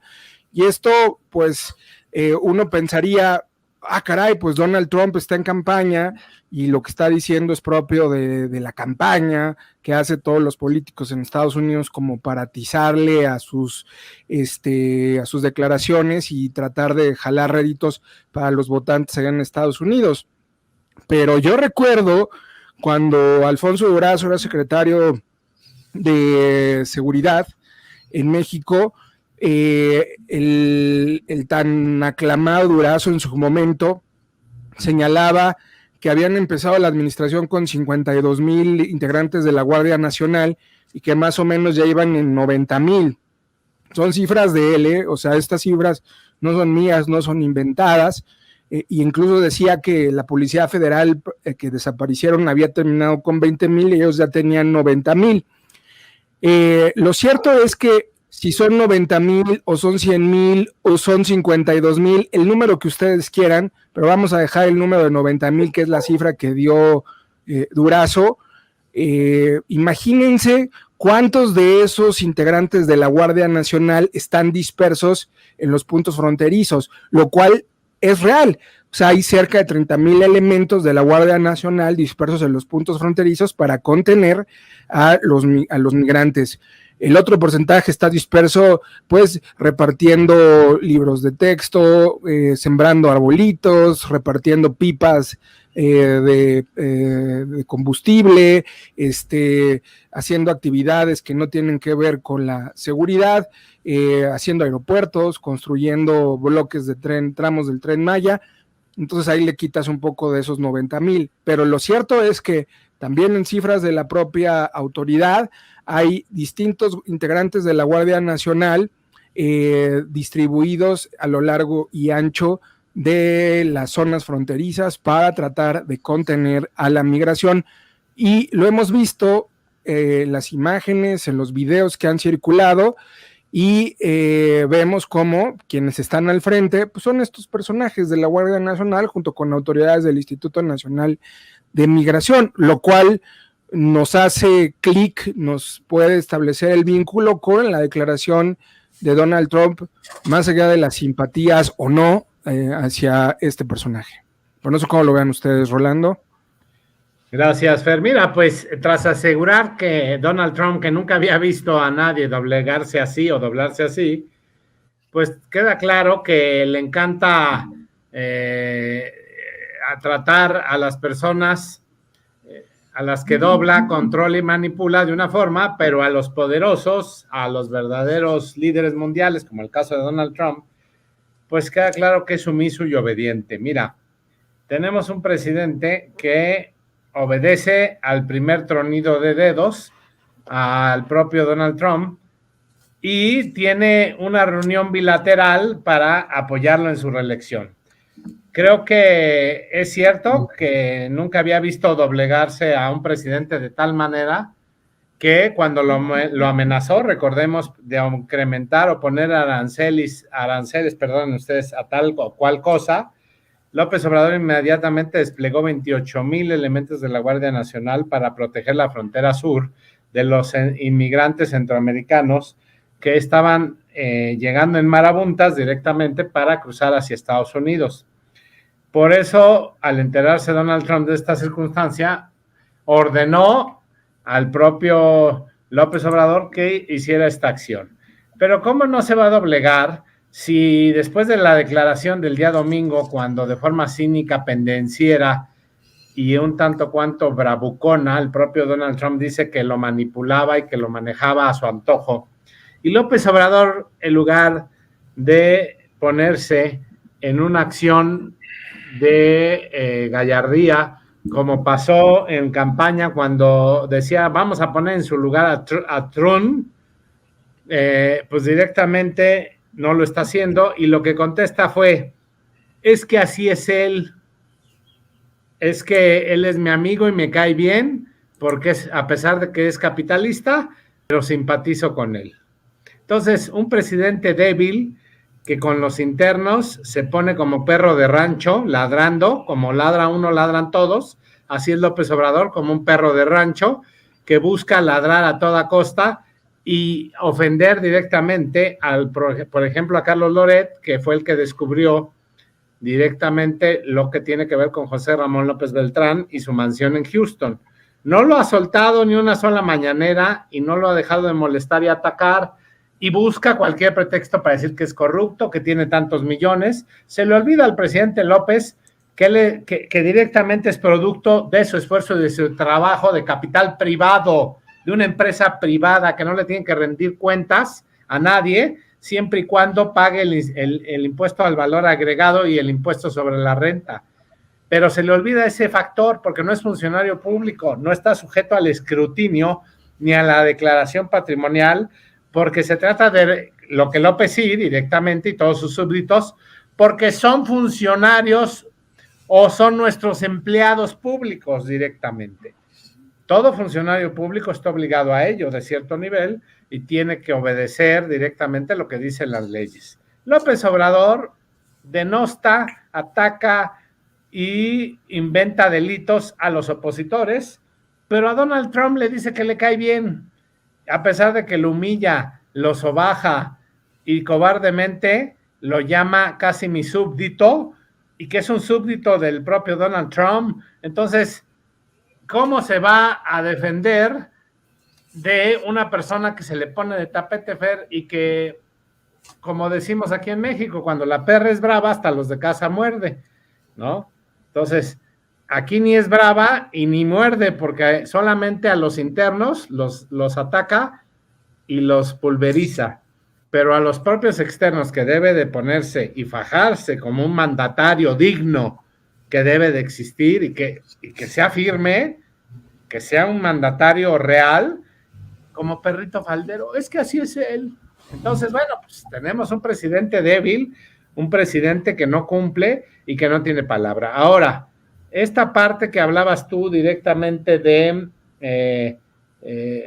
Y esto, pues, uno pensaría, caray, pues Donald Trump está en campaña y lo que está diciendo es propio de la campaña que hace todos los políticos en Estados Unidos como para atizarle a sus declaraciones y tratar de jalar réditos para los votantes allá en Estados Unidos. Pero yo recuerdo cuando Alfonso Durazo era secretario de Seguridad en México, el tan aclamado Durazo en su momento señalaba que habían empezado la administración con 52,000 integrantes de la Guardia Nacional y que más o menos ya iban en 90,000. Son cifras de él, o sea, estas cifras no son mías, no son inventadas. Y incluso decía que la Policía Federal que desaparecieron había terminado con 20,000 y ellos ya tenían 90,000. Lo cierto es que si son 90,000 o son 100,000 o son 52,000, el número que ustedes quieran, pero vamos a dejar el número de 90,000, que es la cifra que dio Durazo. Imagínense cuántos de esos integrantes de la Guardia Nacional están dispersos en los puntos fronterizos, lo cual es real. O sea, hay cerca de 30,000 elementos de la Guardia Nacional dispersos en los puntos fronterizos para contener a los migrantes. El otro porcentaje está disperso, pues repartiendo libros de texto, sembrando arbolitos, repartiendo pipas de combustible, haciendo actividades que no tienen que ver con la seguridad, haciendo aeropuertos, construyendo bloques de tren, tramos del Tren Maya. Entonces ahí le quitas un poco de esos 90,000. Pero lo cierto es que también en cifras de la propia autoridad hay distintos integrantes de la Guardia Nacional distribuidos a lo largo y ancho de las zonas fronterizas para tratar de contener a la migración. Y lo hemos visto en las imágenes, en los videos que han circulado, y vemos cómo quienes están al frente pues son estos personajes de la Guardia Nacional junto con autoridades del Instituto Nacional de Migración, lo cual nos hace clic, nos puede establecer el vínculo con la declaración de Donald Trump, más allá de las simpatías o no hacia este personaje. Por no sé cómo lo vean ustedes, Rolando. Gracias, Fer. Mira, pues tras asegurar que Donald Trump, que nunca había visto a nadie doblegarse así o doblarse así, pues queda claro que le encanta a tratar a las personas a las que dobla, controla y manipula de una forma, pero a los poderosos, a los verdaderos líderes mundiales, como el caso de Donald Trump, pues queda claro que es sumiso y obediente. Mira, tenemos un presidente que obedece al primer tronido de dedos, al propio Donald Trump, y tiene una reunión bilateral para apoyarlo en su reelección. Creo que es cierto que nunca había visto doblegarse a un presidente de tal manera que cuando lo amenazó, recordemos, de incrementar o poner aranceles, perdonen ustedes, a tal o cual cosa, López Obrador inmediatamente desplegó 28,000 elementos de la Guardia Nacional para proteger la frontera sur de los inmigrantes centroamericanos que estaban llegando en marabuntas directamente para cruzar hacia Estados Unidos. Por eso, al enterarse Donald Trump de esta circunstancia, ordenó al propio López Obrador que hiciera esta acción. Pero ¿cómo no se va a doblegar si después de la declaración del día domingo, cuando de forma cínica, pendenciera y un tanto cuanto bravucona, el propio Donald Trump dice que lo manipulaba y que lo manejaba a su antojo, y López Obrador, en lugar de ponerse en una acción de gallardía, como pasó en campaña cuando decía vamos a poner en su lugar a Trump, pues directamente no lo está haciendo, y lo que contesta fue: es que así es él, es que él es mi amigo y me cae bien, porque a pesar de que es capitalista, pero simpatizo con él. Entonces, un presidente débil que con los internos se pone como perro de rancho, ladrando, como ladra uno, ladran todos. Así es López Obrador, como un perro de rancho que busca ladrar a toda costa y ofender directamente, por ejemplo, a Carlos Loret, que fue el que descubrió directamente lo que tiene que ver con José Ramón López Beltrán y su mansión en Houston. No lo ha soltado ni una sola mañanera y no lo ha dejado de molestar y atacar, y busca cualquier pretexto para decir que es corrupto, que tiene tantos millones. Se le olvida al presidente López que directamente es producto de su esfuerzo y de su trabajo de capital privado, de una empresa privada que no le tiene que rendir cuentas a nadie, siempre y cuando pague el impuesto al valor agregado y el impuesto sobre la renta. Pero se le olvida ese factor porque no es funcionario público, no está sujeto al escrutinio ni a la declaración patrimonial, porque se trata de lo que López sí directamente y todos sus súbditos, porque son funcionarios o son nuestros empleados públicos directamente. Todo funcionario público está obligado a ello de cierto nivel y tiene que obedecer directamente lo que dicen las leyes. López Obrador denosta, ataca y inventa delitos a los opositores, pero a Donald Trump le dice que le cae bien, a pesar de que lo humilla, lo sobaja y cobardemente lo llama casi mi súbdito, y que es un súbdito del propio Donald Trump. Entonces, ¿cómo se va a defender de una persona que se le pone de tapete, Fer, y que, como decimos aquí en México, cuando la perra es brava, hasta los de casa muerde, ¿no? Entonces, aquí ni es brava y ni muerde, porque solamente a los internos los ataca y los pulveriza, pero a los propios externos, que debe de ponerse y fajarse como un mandatario digno que debe de existir y que sea firme, que sea un mandatario real, como perrito faldero, es que así es él. Entonces, bueno, pues tenemos un presidente débil, un presidente que no cumple y que no tiene palabra. Ahora, esta parte que hablabas tú directamente de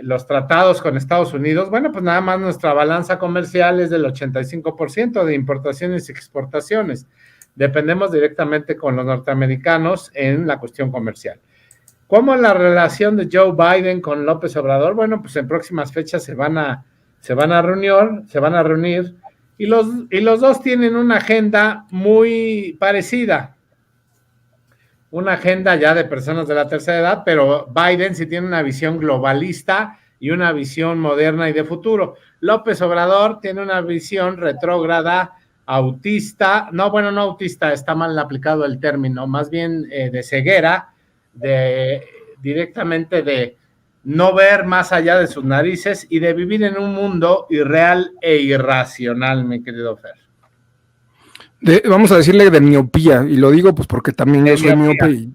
los tratados con Estados Unidos, bueno, pues nada más nuestra balanza comercial es del 85% de importaciones y exportaciones. Dependemos directamente con los norteamericanos en la cuestión comercial. ¿Cómo la relación de Joe Biden con López Obrador? Bueno, pues en próximas fechas se van a reunir y los dos tienen una agenda muy parecida. Una agenda ya de personas de la tercera edad, pero Biden sí tiene una visión globalista y una visión moderna y de futuro. López Obrador tiene una visión retrógrada, autista, no autista, está mal aplicado el término, más bien de ceguera, directamente de no ver más allá de sus narices y de vivir en un mundo irreal e irracional, mi querido Fer. Vamos a decirle de miopía, y lo digo pues porque también yo soy miope.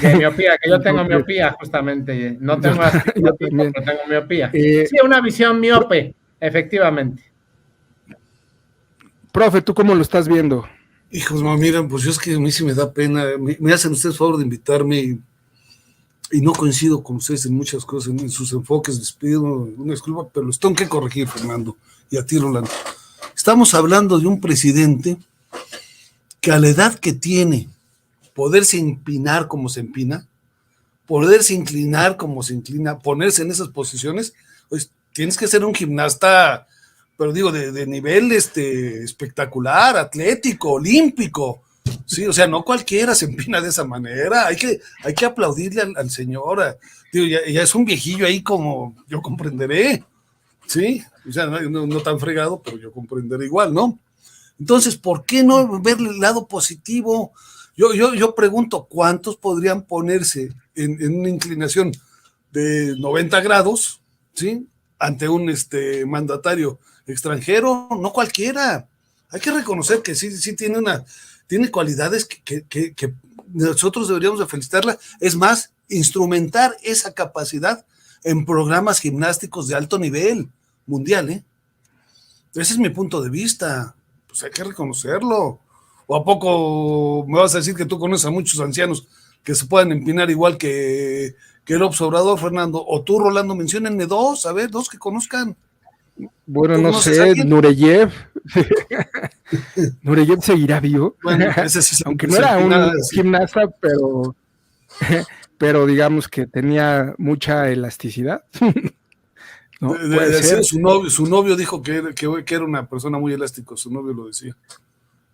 De miopía, que yo tengo miopía justamente, no tengo astigmatismo, pero tengo miopía. Sí, una visión miope, efectivamente. Profe, ¿tú cómo lo estás viendo? Hijos, mira, pues yo es que a mí sí me da pena, me hacen ustedes favor de invitarme y no coincido con ustedes en muchas cosas, en sus enfoques, les pido una disculpa, pero los tengo que corregir, Fernando, y a ti, Rolando. Estamos hablando de un presidente que a la edad que tiene, poderse empinar como se empina, poderse inclinar como se inclina, ponerse en esas posiciones, pues tienes que ser un gimnasta, pero digo, de nivel espectacular, atlético, olímpico, sí, o sea, no cualquiera se empina de esa manera, hay que aplaudirle al señor, digo, ya es un viejillo ahí como yo comprenderé, sí, o sea, no tan fregado, pero yo comprenderé igual, ¿no? Entonces, ¿por qué no verle el lado positivo? Yo pregunto, ¿cuántos podrían ponerse en una inclinación de 90 grados, ¿sí? Ante un mandatario extranjero? No cualquiera. Hay que reconocer que sí tiene cualidades que nosotros deberíamos de felicitarla. Es más, instrumentar esa capacidad en programas gimnásticos de alto nivel mundial, ¿eh? Ese es mi punto de vista. Pues hay que reconocerlo. ¿O a poco me vas a decir que tú conoces a muchos ancianos que se puedan empinar igual que López Obrador, Fernando? O tú, Rolando, menciónenme dos que conozcan. Bueno, no sé, Nureyev. Nureyev seguirá vivo. Bueno, ese sí aunque no era un gimnasta, pero digamos que tenía mucha elasticidad. ¿No? Su novio dijo que era una persona muy elástica, su novio lo decía,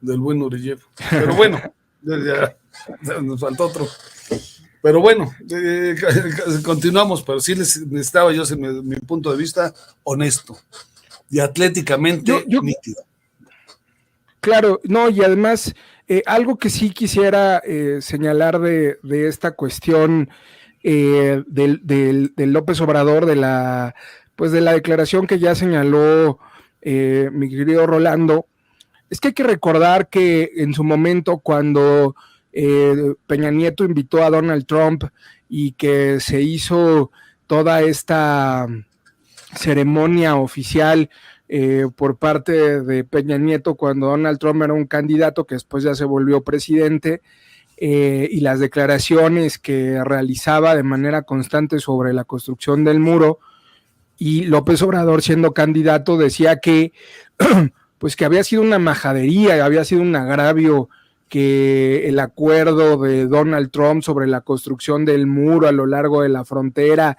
del buen Nureyev. Pero bueno, ya nos faltó otro. Pero bueno, continuamos, pero sí les necesitaba yo mi punto de vista honesto y atléticamente nítido. Claro, no, y además, algo que sí quisiera señalar de esta cuestión del López Obrador, de la declaración que ya señaló mi querido Rolando, es que hay que recordar que en su momento, cuando Peña Nieto invitó a Donald Trump y que se hizo toda esta ceremonia oficial por parte de Peña Nieto, cuando Donald Trump era un candidato que después ya se volvió presidente, y las declaraciones que realizaba de manera constante sobre la construcción del muro, y López Obrador, siendo candidato, decía que pues que había sido una majadería, había sido un agravio que el acuerdo de Donald Trump sobre la construcción del muro a lo largo de la frontera,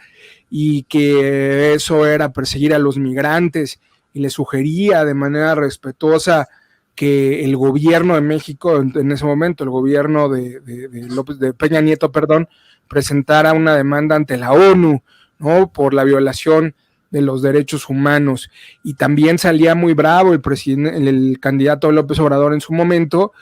y que eso era perseguir a los migrantes, y le sugería de manera respetuosa que el gobierno de México, en ese momento el gobierno de Peña Nieto, presentara una demanda ante la ONU, ¿no? Por la violación de los derechos humanos. Y también salía muy bravo el candidato López Obrador en su momento,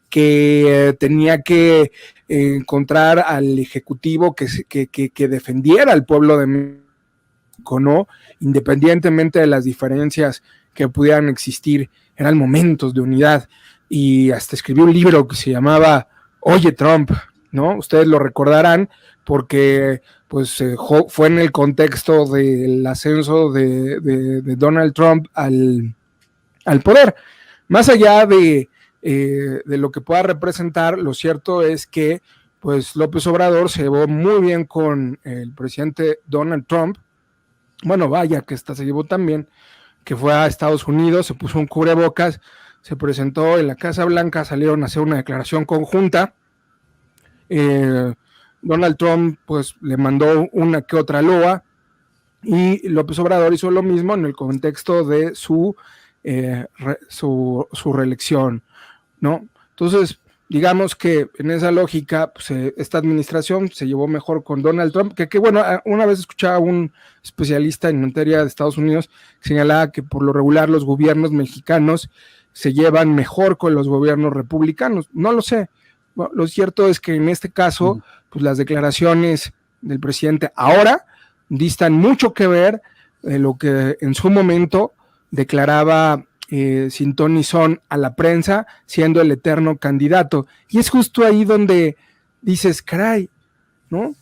que tenía que encontrar al ejecutivo que defendiera al pueblo de México, ¿no? Independientemente de las diferencias que pudieran existir, eran momentos de unidad. Y hasta escribió un libro que se llamaba Oye Trump, ¿no? Ustedes lo recordarán porque pues fue en el contexto del ascenso de Donald Trump al poder. Más allá de lo que pueda representar, lo cierto es que pues López Obrador se llevó muy bien con el presidente Donald Trump. Bueno, vaya que se llevó tan bien que fue a Estados Unidos, se puso un cubrebocas, se presentó en la Casa Blanca, salieron a hacer una declaración conjunta. Donald Trump pues le mandó una que otra loa y López Obrador hizo lo mismo en el contexto de su reelección, ¿no? Entonces, digamos que en esa lógica, pues, esta administración se llevó mejor con Donald Trump, que bueno, una vez escuchaba a un especialista en materia de Estados Unidos que señalaba que por lo regular los gobiernos mexicanos se llevan mejor con los gobiernos republicanos. No lo sé. Bueno, lo cierto es que en este caso, pues las declaraciones del presidente ahora distan mucho que ver de lo que en su momento declaraba sin ton ni son a la prensa, siendo el eterno candidato. Y es justo ahí donde dices, caray, ¿no?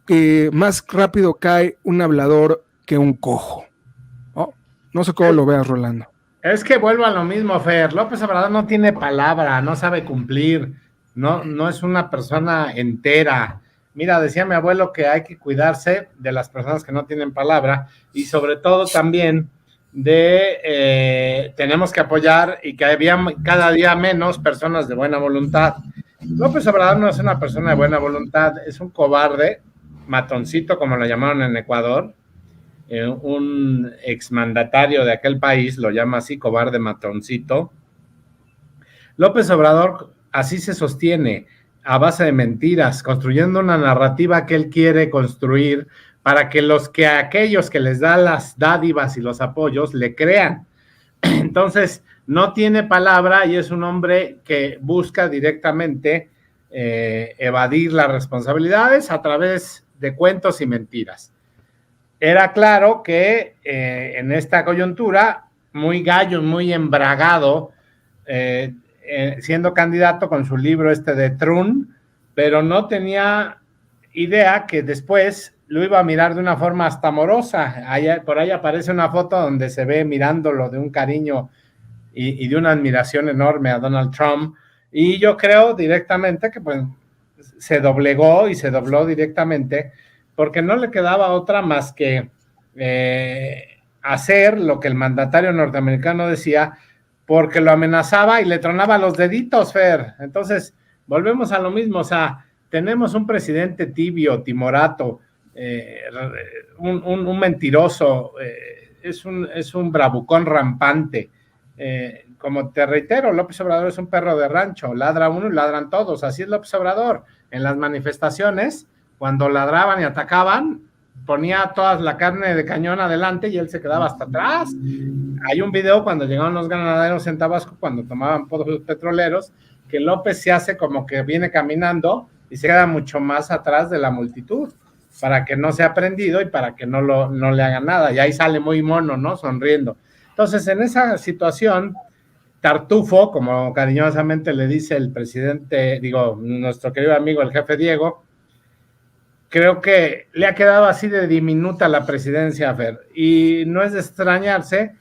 Que más rápido cae un hablador que un cojo. No sé cómo lo veas, Rolando. Es que vuelvo a lo mismo, Fer. López Obrador no tiene palabra, no sabe cumplir, no es una persona entera. Mira, decía mi abuelo que hay que cuidarse de las personas que no tienen palabra y sobre todo también tenemos que apoyar y que había cada día menos personas de buena voluntad. López Obrador no es una persona de buena voluntad, es un cobarde, matoncito como lo llamaron en Ecuador, un exmandatario de aquel país lo llama así, cobarde matoncito. López Obrador así se sostiene, a base de mentiras, construyendo una narrativa que él quiere construir para que aquellos que les da las dádivas y los apoyos le crean. Entonces, no tiene palabra y es un hombre que busca directamente evadir las responsabilidades a través de cuentos y mentiras. Era claro que en esta coyuntura, muy gallo, muy embragado, siendo candidato con su libro de Trun, pero no tenía idea que después lo iba a mirar de una forma hasta amorosa. Por ahí aparece una foto donde se ve mirándolo de un cariño y de una admiración enorme a Donald Trump, y yo creo directamente que pues se doblegó y se dobló directamente porque no le quedaba otra más que hacer lo que el mandatario norteamericano decía, porque lo amenazaba y le tronaba los deditos, Fer. Entonces, volvemos a lo mismo, o sea, tenemos un presidente tibio, timorato, un mentiroso, es un bravucón rampante. Como te reitero, López Obrador es un perro de rancho, ladra uno y ladran todos, así es López Obrador. En las manifestaciones, cuando ladraban y atacaban, ponía toda la carne de cañón adelante y él se quedaba hasta atrás. Hay un video cuando llegaron los granaderos en Tabasco, cuando tomaban pozos petroleros, que López se hace como que viene caminando y se queda mucho más atrás de la multitud, para que no sea prendido y para que no le hagan nada. Y ahí sale muy mono, ¿no? Sonriendo. Entonces, en esa situación, Tartufo, como cariñosamente le dice el presidente, nuestro querido amigo, el jefe Diego, creo que le ha quedado así de diminuta la presidencia, Fer. Y no es de extrañarse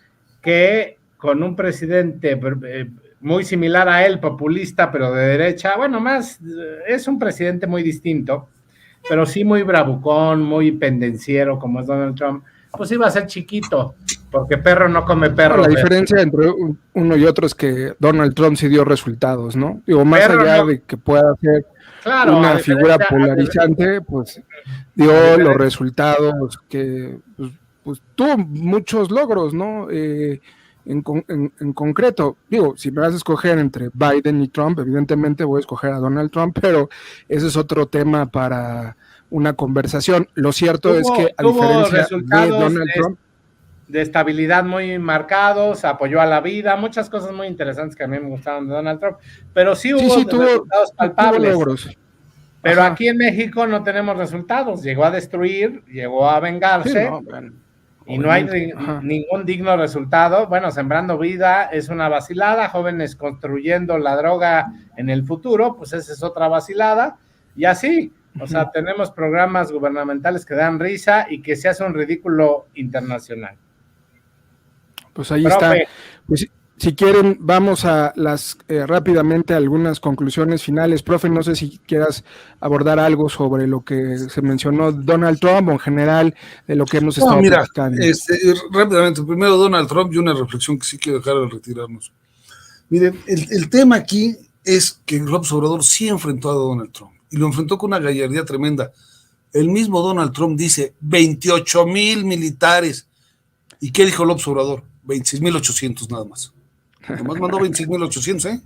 que con un presidente muy similar a él, populista, pero de derecha, bueno, es un presidente muy distinto, pero sí muy bravucón, muy pendenciero, como es Donald Trump, pues iba a ser chiquito, porque perro no come perro. La diferencia entre uno y otro es que Donald Trump sí dio resultados, ¿no? Más perro allá de que pueda ser una figura polarizante, pues dio los resultados que pues tuvo muchos logros, ¿no? En concreto, si me vas a escoger entre Biden y Trump, evidentemente voy a escoger a Donald Trump, pero ese es otro tema para una conversación. Lo cierto es que, a tuvo diferencia de resultados Donald Trump, de estabilidad muy marcados, apoyó a la vida, muchas cosas muy interesantes que a mí me gustaron de Donald Trump, pero sí hubo resultados palpables. Tuvo logros. Pero aquí en México no tenemos resultados. Llegó a destruir, llegó a vengarse, Sí, no, bueno, y no hay ningún digno resultado. Bueno, Sembrando Vida es una vacilada, jóvenes construyendo la droga en el futuro, pues esa es otra vacilada, y así, o sea, tenemos programas gubernamentales que dan risa y que se hace un ridículo internacional. Pues ahí está. Pues, si quieren, vamos a las rápidamente algunas conclusiones finales. Profe, no sé si quieras abordar algo sobre lo que se mencionó Donald Trump o en general de lo que hemos estado platicando. Rápidamente, primero Donald Trump y una reflexión que sí quiero dejar al retirarnos. Miren, el tema aquí es que López Obrador sí enfrentó a Donald Trump y lo enfrentó con una gallardía tremenda. El mismo Donald Trump dice 28,000 militares. ¿Y qué dijo López Obrador? 26,800 nada más. Nomás mandó 26,800, ¿eh?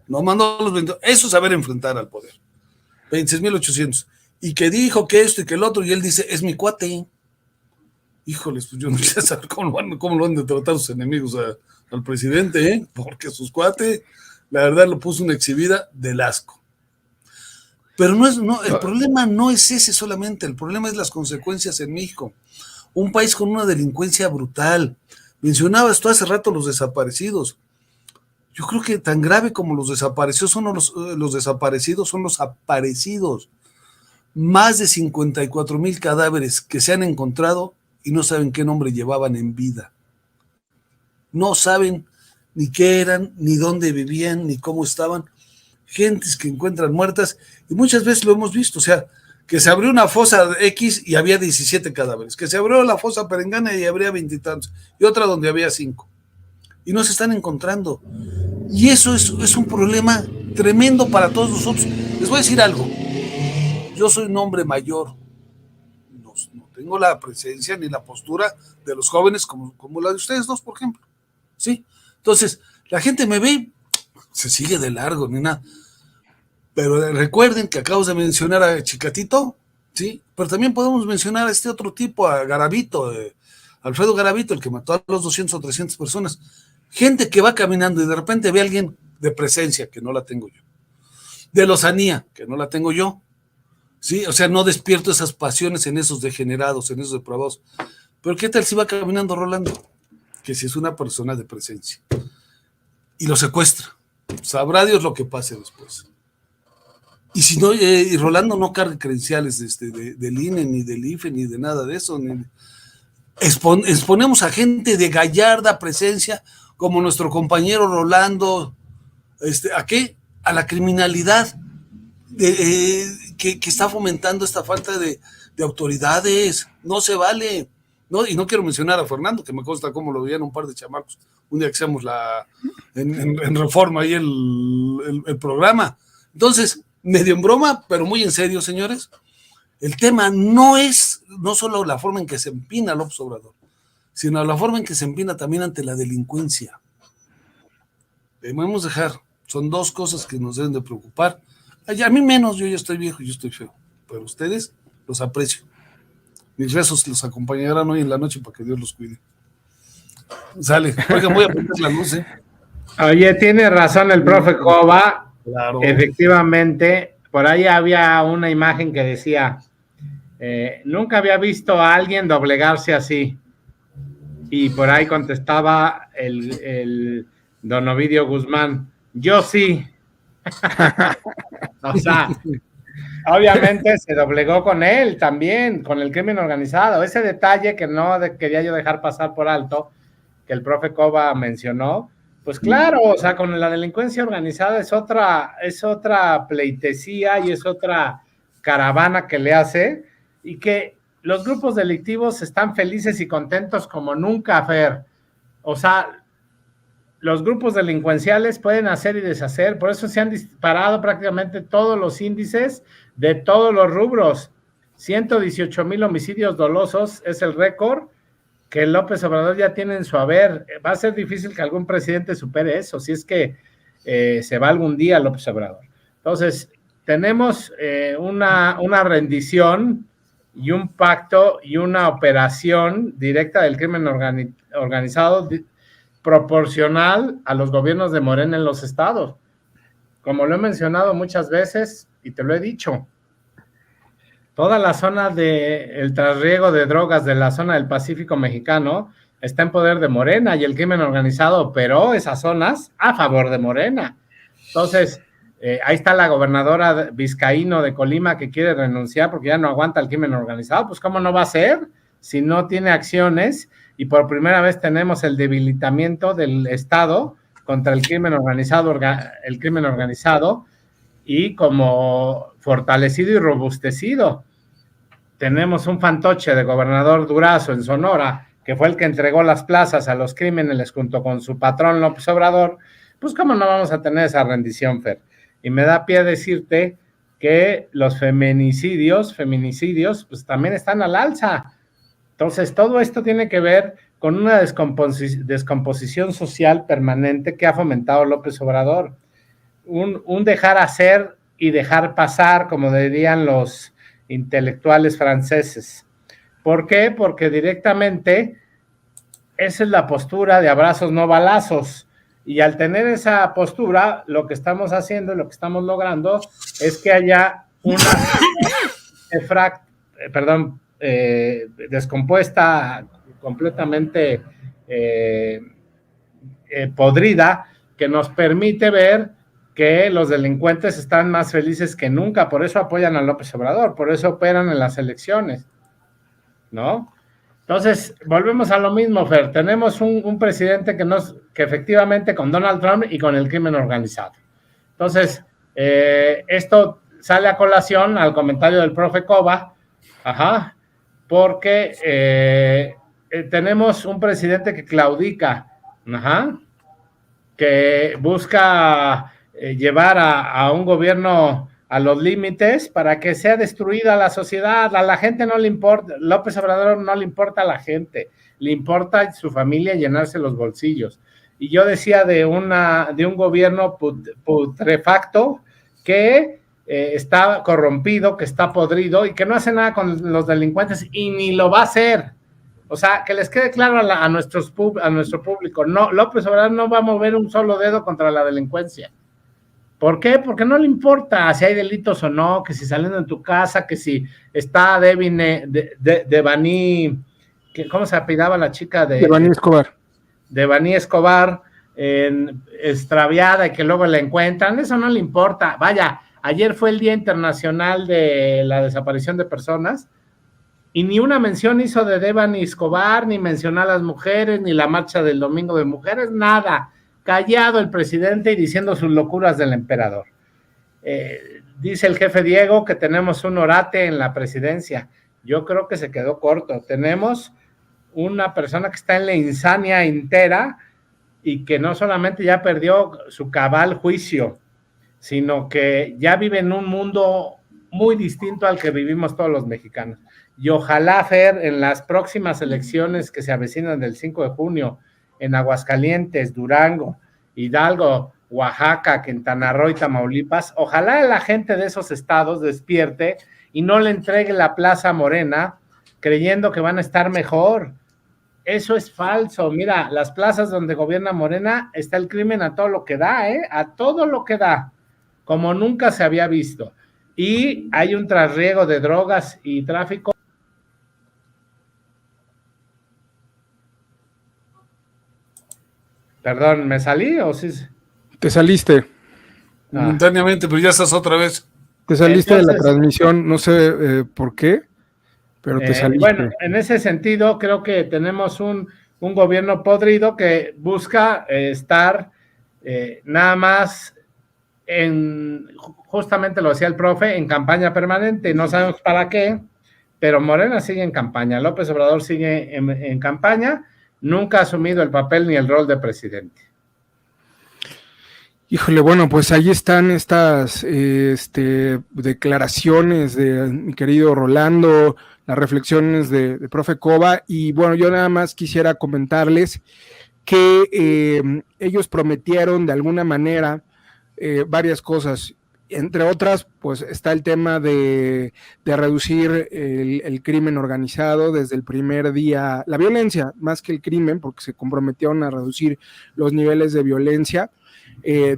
No mandó los 20. Eso es saber enfrentar al poder. 26,800. Y que dijo que esto y que el otro, y él dice, es mi cuate. Híjoles, pues yo no sé saber cómo lo han de tratar sus enemigos al presidente, ¿eh? Porque sus cuates, la verdad, lo puso una exhibida del asco. Pero el problema no es ese solamente, el problema es las consecuencias en México. Un país con una delincuencia brutal. Mencionabas tú hace rato los desaparecidos. Yo creo que tan grave como los desaparecidos son los desaparecidos, son los aparecidos. Más de 54,000 cadáveres que se han encontrado y no saben qué nombre llevaban en vida. No saben ni qué eran, ni dónde vivían, ni cómo estaban. Gentes que encuentran muertas, y muchas veces lo hemos visto, o sea, que se abrió una fosa X y había 17 cadáveres, que se abrió la fosa Perengana y habría 20 y tantos, y otra donde había 5, y no se están encontrando, y eso es un problema tremendo para todos nosotros. Les voy a decir algo, yo soy un hombre mayor, no tengo la presencia ni la postura de los jóvenes como la de ustedes dos, por ejemplo, ¿sí? Entonces, la gente me ve y se sigue de largo, ni nada. Pero recuerden que acabamos de mencionar a Chicatito, ¿sí? Pero también podemos mencionar a este otro tipo, a Garavito, Alfredo Garavito, el que mató a los 200 o 300 personas. Gente que va caminando y de repente ve a alguien de presencia, que no la tengo yo. De lozanía, que no la tengo yo. ¿Sí? O sea, no despierto esas pasiones en esos degenerados, en esos depravados. Pero ¿qué tal si va caminando Rolando? Que si es una persona de presencia. Y lo secuestra. Sabrá Dios lo que pase después. Y si no, y Rolando no carga credenciales del INE, ni del IFE, ni de nada de eso. Exponemos a gente de gallarda presencia, como nuestro compañero Rolando, ¿a qué? A la criminalidad que está fomentando esta falta de autoridades. No se vale. No, y no quiero mencionar a Fernando, que me consta cómo lo veían un par de chamacos un día que hacemos en Reforma ahí el programa. Entonces, medio en broma, pero muy en serio, señores, el tema no es no solo la forma en que se empina López Obrador, sino la forma en que se empina también ante la delincuencia. Debemos dejar, son dos cosas que nos deben de preocupar. A mí menos, yo ya estoy viejo y yo estoy feo, pero ustedes los aprecio. Mis rezos los acompañarán hoy en la noche para que Dios los cuide. Sale, oigan, voy a prender la luz, Oye, tiene razón el profe Cova. Claro. Efectivamente, por ahí había una imagen que decía, nunca había visto a alguien doblegarse así. Y por ahí contestaba el don Ovidio Guzmán, yo sí. O sea, obviamente se doblegó con él también, con el crimen organizado. Ese detalle que no quería yo dejar pasar por alto, que el profe Cova mencionó, pues claro, o sea, con la delincuencia organizada es otra pleitesía y es otra caravana que le hace, y que los grupos delictivos están felices y contentos como nunca, Fer. O sea, los grupos delincuenciales pueden hacer y deshacer, por eso se han disparado prácticamente todos los índices de todos los rubros. 118,000 homicidios dolosos es el récord que López Obrador ya tiene en su haber. Va a ser difícil que algún presidente supere eso, si es que se va algún día López Obrador. Entonces, tenemos una rendición y un pacto y una operación directa del crimen organizado proporcional a los gobiernos de Morena en los estados. Como lo he mencionado muchas veces y te lo he dicho, toda la zona del trasriego de drogas de la zona del Pacífico mexicano está en poder de Morena y el crimen organizado operó esas zonas a favor de Morena. Entonces, ahí está la gobernadora vizcaíno de Colima que quiere renunciar porque ya no aguanta el crimen organizado. Pues, ¿cómo no va a ser si no tiene acciones? Y por primera vez tenemos el debilitamiento del Estado contra el crimen organizado y como fortalecido y robustecido. Tenemos un fantoche de gobernador Durazo en Sonora, que fue el que entregó las plazas a los crímenes junto con su patrón López Obrador. Pues, ¿cómo no vamos a tener esa rendición, Fer? Y me da pie a decirte que los feminicidios, pues también están al alza. Entonces, todo esto tiene que ver con una descomposición social permanente que ha fomentado López Obrador. Un dejar hacer y dejar pasar, como dirían los intelectuales franceses. ¿Por qué? Porque directamente esa es la postura de abrazos no balazos. Y al tener esa postura, lo que estamos haciendo y lo que estamos logrando es que haya una descompuesta, completamente podrida, que nos permite ver que los delincuentes están más felices que nunca, por eso apoyan a López Obrador, por eso operan en las elecciones, ¿no? Entonces, volvemos a lo mismo, Fer. Tenemos un presidente que efectivamente con Donald Trump y con el crimen organizado. Entonces, esto sale a colación al comentario del profe Cova, porque tenemos un presidente que claudica, que busca llevar a un gobierno a los límites para que sea destruida la sociedad. A la gente no le importa, López Obrador no le importa a la gente, le importa su familia llenarse los bolsillos. Y yo decía de un gobierno putrefacto que está corrompido, que está podrido y que no hace nada con los delincuentes y ni lo va a hacer. O sea, que les quede claro a nuestro público, no, López Obrador no va a mover un solo dedo contra la delincuencia. ¿Por qué? Porque no le importa si hay delitos o no, que si salen de tu casa, que si está Devani, ¿cómo se apellidaba la chica? Devani Escobar. Devani Escobar, extraviada y que luego la encuentran, eso no le importa. Vaya, ayer fue el Día Internacional de la Desaparición de Personas y ni una mención hizo de Devani Escobar, ni mencionó a las mujeres, ni la marcha del Domingo de Mujeres, nada. Callado el presidente y diciendo sus locuras del emperador. Dice el jefe Diego que tenemos un orate en la presidencia. Yo creo que se quedó corto. Tenemos una persona que está en la insania entera y que no solamente ya perdió su cabal juicio, sino que ya vive en un mundo muy distinto al que vivimos todos los mexicanos. Y ojalá, Fer, en las próximas elecciones que se avecinan del 5 de junio, en Aguascalientes, Durango, Hidalgo, Oaxaca, Quintana Roo y Tamaulipas, ojalá la gente de esos estados despierte y no le entregue la plaza a Morena creyendo que van a estar mejor. Eso es falso. Mira, las plazas donde gobierna Morena está el crimen a todo lo que da, a todo lo que da, como nunca se había visto. Y hay un trasriego de drogas y tráfico. Perdón, ¿me salí o sí? Te saliste. Momentáneamente, pero ya estás otra vez. Te saliste de la transmisión, no sé por qué, pero te saliste. Bueno, en ese sentido, creo que tenemos un gobierno podrido que busca estar nada más justamente lo decía el profe, en campaña permanente. No sabemos para qué, pero Morena sigue en campaña. López Obrador sigue en campaña. Nunca ha asumido el papel ni el rol de presidente. Híjole, bueno, pues ahí están estas declaraciones de mi querido Rolando, las reflexiones de profe Cova, y bueno, yo nada más quisiera comentarles que ellos prometieron de alguna manera varias cosas. entre otras, pues está el tema de reducir el crimen organizado desde el primer día, la violencia más que el crimen, porque se comprometieron a reducir los niveles de violencia,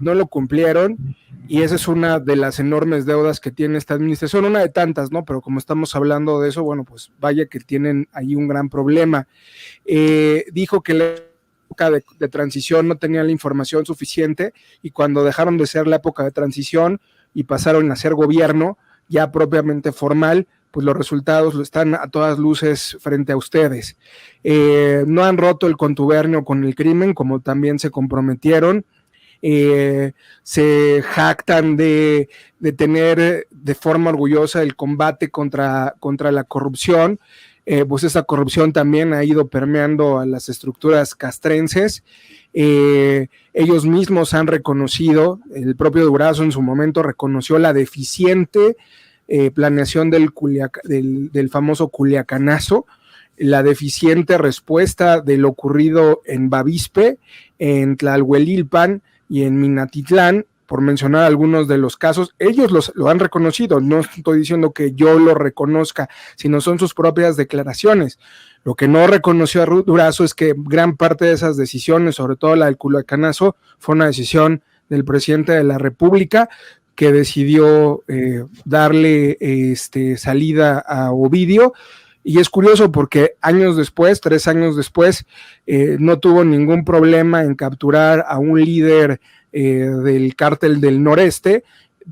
no lo cumplieron, y esa es una de las enormes deudas que tiene esta administración, una de tantas, ¿no? Pero como estamos hablando de eso, bueno, pues vaya que tienen ahí un gran problema. Dijo que la época de transición no tenían la información suficiente, y cuando dejaron de ser la época de transición y pasaron a ser gobierno ya propiamente formal, pues los resultados están a todas luces frente a ustedes. No han roto el contubernio con el crimen, como también se comprometieron. Se jactan de tener de forma orgullosa el combate contra la corrupción. Pues esa corrupción también ha ido permeando a las estructuras castrenses. Ellos mismos han reconocido, el propio Durazo en su momento reconoció la deficiente planeación del famoso Culiacanazo, la deficiente respuesta de lo ocurrido en Bavispe, en Tlalhuelilpan y en Minatitlán, por mencionar algunos de los casos. Ellos lo han reconocido, no estoy diciendo que yo lo reconozca, sino son sus propias declaraciones. Lo que no reconoció a Durazo es que gran parte de esas decisiones, sobre todo la del Culiacanazo, fue una decisión del presidente de la República, que decidió darle salida a Ovidio. Y es curioso porque 3 años después, no tuvo ningún problema en capturar a un líder del cártel del noreste,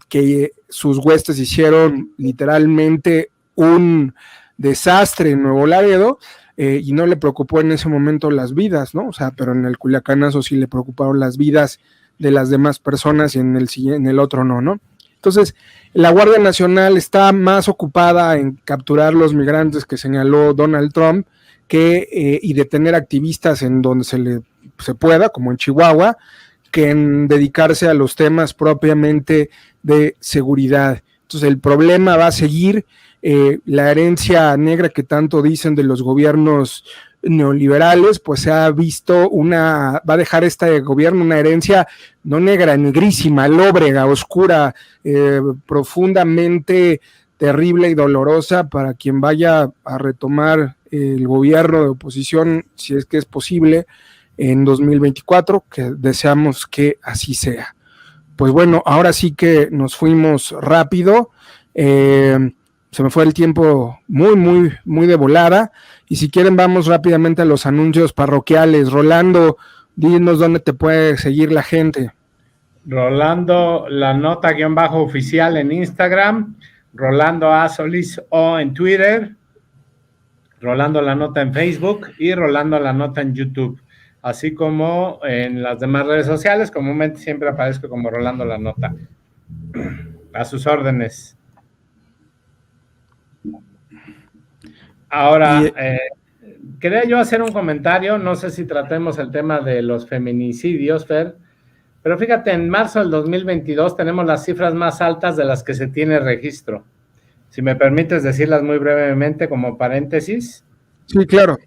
que sus huestes hicieron literalmente un desastre en Nuevo Laredo, y no le preocupó en ese momento las vidas, ¿no? O sea, pero en el Culiacanazo sí le preocuparon las vidas de las demás personas, y en el otro no. Entonces, la Guardia Nacional está más ocupada en capturar los migrantes que señaló Donald Trump y detener activistas en donde se pueda, como en Chihuahua, que en dedicarse a los temas propiamente de seguridad. Entonces, el problema va a seguir. La herencia negra que tanto dicen de los gobiernos neoliberales, pues se ha visto va a dejar este gobierno una herencia no negra, negrísima, lóbrega, oscura, profundamente terrible y dolorosa para quien vaya a retomar el gobierno de oposición, si es que es posible, en 2024, que deseamos que así sea. Pues bueno, ahora sí que nos fuimos rápido. Se me fue el tiempo muy, muy, muy de volada, y si quieren vamos rápidamente a los anuncios parroquiales. Rolando, dinos dónde te puede seguir la gente. Rolando la nota _oficial en Instagram, Rolando A. Solís O en Twitter, Rolando la nota en Facebook y Rolando la nota en YouTube, así como en las demás redes sociales. Comúnmente siempre aparezco como Rolando la nota. A sus órdenes. Ahora, quería yo hacer un comentario, no sé si tratemos el tema de los feminicidios, Fer, pero fíjate, en marzo del 2022 tenemos las cifras más altas de las que se tiene registro. Si me permites decirlas muy brevemente como paréntesis. Sí, claro.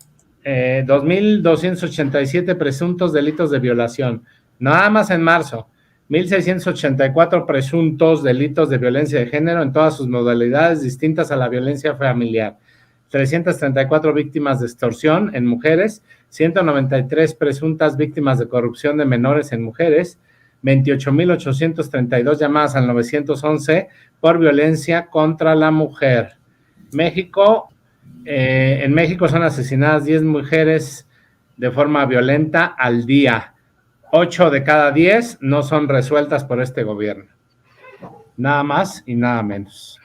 2.287 presuntos delitos de violación, nada más en marzo. 1.684 presuntos delitos de violencia de género en todas sus modalidades distintas a la violencia familiar. 334 víctimas de extorsión en mujeres, 193 presuntas víctimas de corrupción de menores en mujeres, 28.832 llamadas al 911 por violencia contra la mujer. En México son asesinadas 10 mujeres de forma violenta al día. 8 de cada 10 no son resueltas por este gobierno. Nada más y nada menos.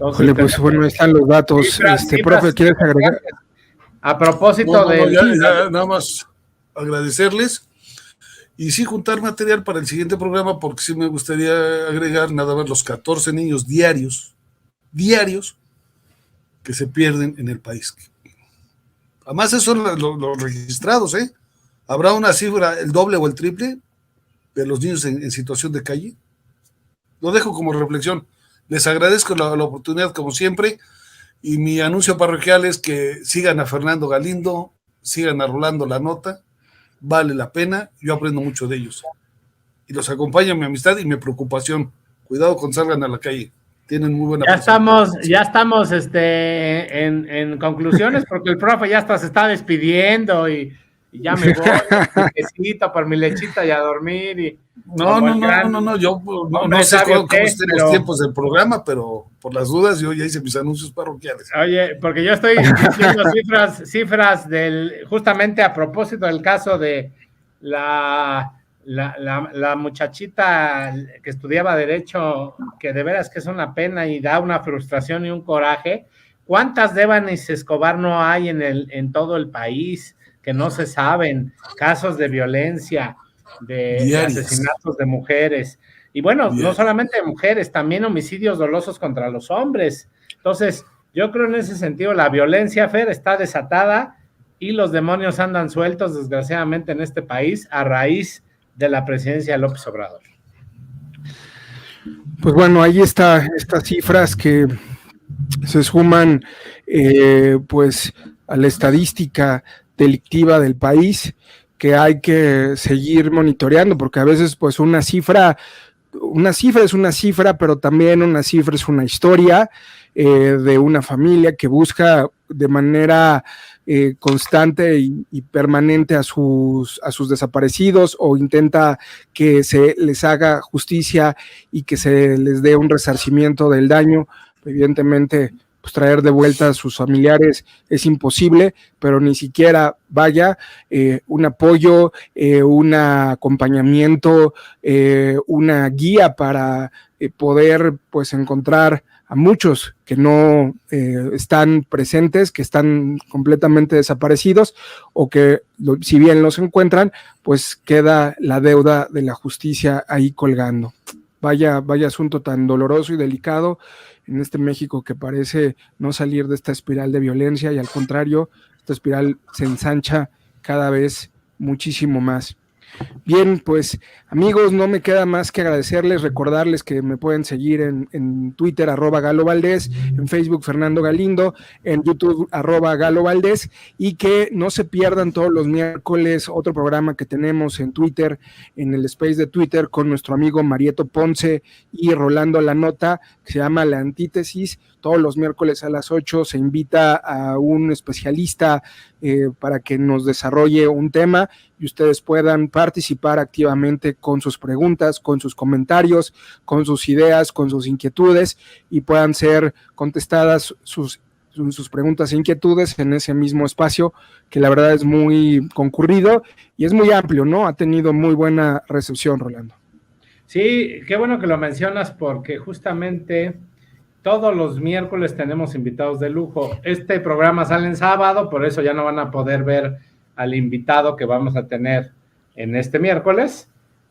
Entonces, pues bueno, ahí están los datos. Profe, ¿quieres agregar? A propósito ya, nada más agradecerles y sí juntar material para el siguiente programa, porque sí me gustaría agregar nada más los 14 niños diarios que se pierden en el país. Además, esos son los registrados, ¿eh? ¿Habrá una cifra el doble o el triple de los niños en situación de calle? Lo dejo como reflexión. Les agradezco la oportunidad, como siempre, y mi anuncio parroquial es que sigan a Fernando Galindo, sigan a Rolando la nota, vale la pena, yo aprendo mucho de ellos. y los acompaña mi amistad y mi preocupación. Cuidado con salgan a la calle. Tienen muy buena ya estamos en conclusiones, porque el profe ya hasta se está despidiendo y ya me voy, quesito por mi lechita y a dormir. No, yo no sé cómo estén los tiempos del programa, pero por las dudas yo ya hice mis anuncios parroquiales. Oye, porque yo estoy diciendo cifras justamente a propósito del caso de la muchachita que estudiaba Derecho, que de veras que es una pena y da una frustración y un coraje. ¿Cuántas Devanis Escobar no hay en todo el país que no se saben? Casos de violencia, de asesinatos de mujeres. Y bueno, no solamente de mujeres, también homicidios dolosos contra los hombres. Entonces, yo creo en ese sentido, la violencia, Fer, está desatada y los demonios andan sueltos, desgraciadamente, en este país a raíz de la presidencia de López Obrador. Pues bueno, ahí está estas cifras que se suman pues a la estadística delictiva del país, que hay que seguir monitoreando, porque a veces pues una cifra es una cifra, pero también una cifra es una historia de una familia que busca de manera constante y permanente a sus desaparecidos, o intenta que se les haga justicia y que se les dé un resarcimiento del daño. Evidentemente, pues traer de vuelta a sus familiares es imposible, pero ni siquiera un apoyo, un acompañamiento, una guía para poder pues encontrar a muchos que no están presentes, que están completamente desaparecidos, o que si bien los encuentran, pues queda la deuda de la justicia ahí colgando. Vaya asunto tan doloroso y delicado en este México que parece no salir de esta espiral de violencia, y al contrario, esta espiral se ensancha cada vez muchísimo más. Bien, pues amigos, no me queda más que agradecerles, recordarles que me pueden seguir en Twitter, @GaloValdez, en Facebook, Fernando Galindo, en YouTube, @GaloValdez, y que no se pierdan todos los miércoles otro programa que tenemos en Twitter, en el space de Twitter, con nuestro amigo Marieto Ponce y Rolando La Nota, que se llama La Antítesis. Todos los miércoles a las 8 se invita a un especialista para que nos desarrolle un tema y ustedes puedan participar activamente con sus preguntas, con sus comentarios, con sus ideas, con sus inquietudes, y puedan ser contestadas sus preguntas e inquietudes en ese mismo espacio, que la verdad es muy concurrido y es muy amplio, ¿no? Ha tenido muy buena recepción, Rolando. Sí, qué bueno que lo mencionas, porque justamente todos los miércoles tenemos invitados de lujo. Este programa sale en sábado, por eso ya no van a poder ver al invitado que vamos a tener en este miércoles,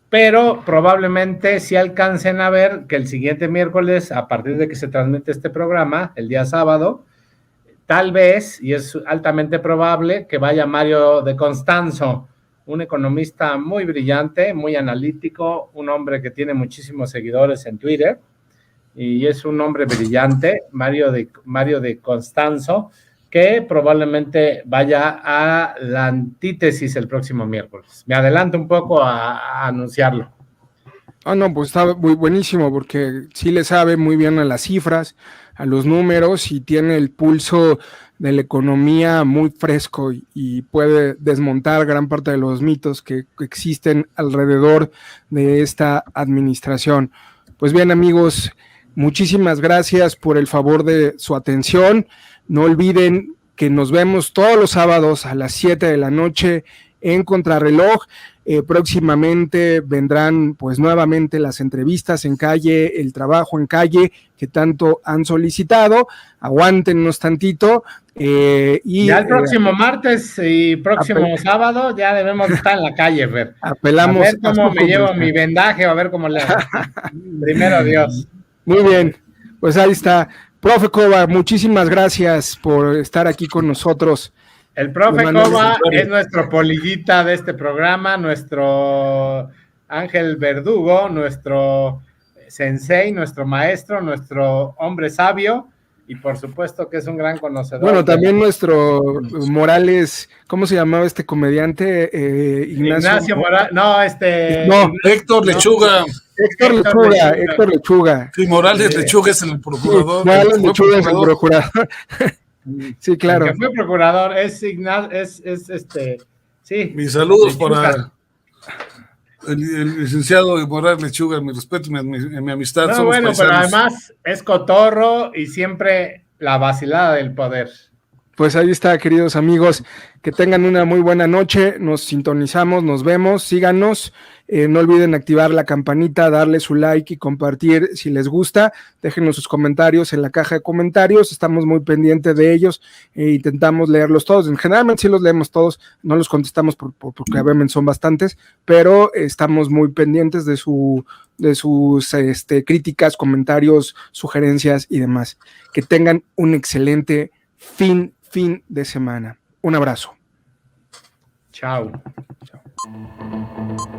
pero probablemente sí alcancen a ver que el siguiente miércoles, a partir de que se transmite este programa, el día sábado, tal vez, y es altamente probable, que vaya Mario de Constanzo, un economista muy brillante, muy analítico, un hombre que tiene muchísimos seguidores en Twitter, y es un hombre brillante, Mario de Constanzo, que probablemente vaya a La Antítesis el próximo miércoles. Me adelanto un poco a anunciarlo. No, pues está muy buenísimo, porque sí le sabe muy bien a las cifras, a los números, y tiene el pulso de la economía muy fresco y puede desmontar gran parte de los mitos que existen alrededor de esta administración. Pues bien, amigos, muchísimas gracias por el favor de su atención. No olviden que nos vemos todos los sábados a las 7 de la noche en Contrarreloj. Próximamente vendrán pues nuevamente las entrevistas en calle, el trabajo en calle que tanto han solicitado. Aguántennos tantito. Y ya el próximo martes y próximo sábado ya debemos estar en la calle, Fer. Apelamos a ver cómo me llevo mi vendaje, a ver cómo le hago. Primero Dios. Muy bien, pues ahí está. Profe Cova, muchísimas gracias por estar aquí con nosotros. El profe Cova es nuestro polillita de este programa, nuestro ángel verdugo, nuestro sensei, nuestro maestro, nuestro hombre sabio, y por supuesto que es un gran conocedor. Bueno, también nuestro Morales, ¿cómo se llamaba este comediante? Ignacio Morales, no, Héctor Lechuga. Héctor Lechuga. Sí, Morales Lechuga es el procurador. Morales Lechuga es el procurador. Sí, claro. El que fue procurador es sí. Mis saludos Lechuga. para el licenciado Morales Lechuga, mi respeto y mi amistad. No, somos bueno, paisanos. pero además es cotorro y siempre la vacilada del poder. Pues ahí está, queridos amigos, que tengan una muy buena noche, nos sintonizamos, nos vemos, síganos, no olviden activar la campanita, darle su like y compartir si les gusta, déjenos sus comentarios en la caja de comentarios, estamos muy pendientes de ellos, intentamos leerlos todos, generalmente sí los leemos todos, no los contestamos porque obviamente son bastantes, pero estamos muy pendientes de sus críticas, comentarios, sugerencias y demás. Que tengan un excelente fin de semana. Un abrazo. Chao. Chao.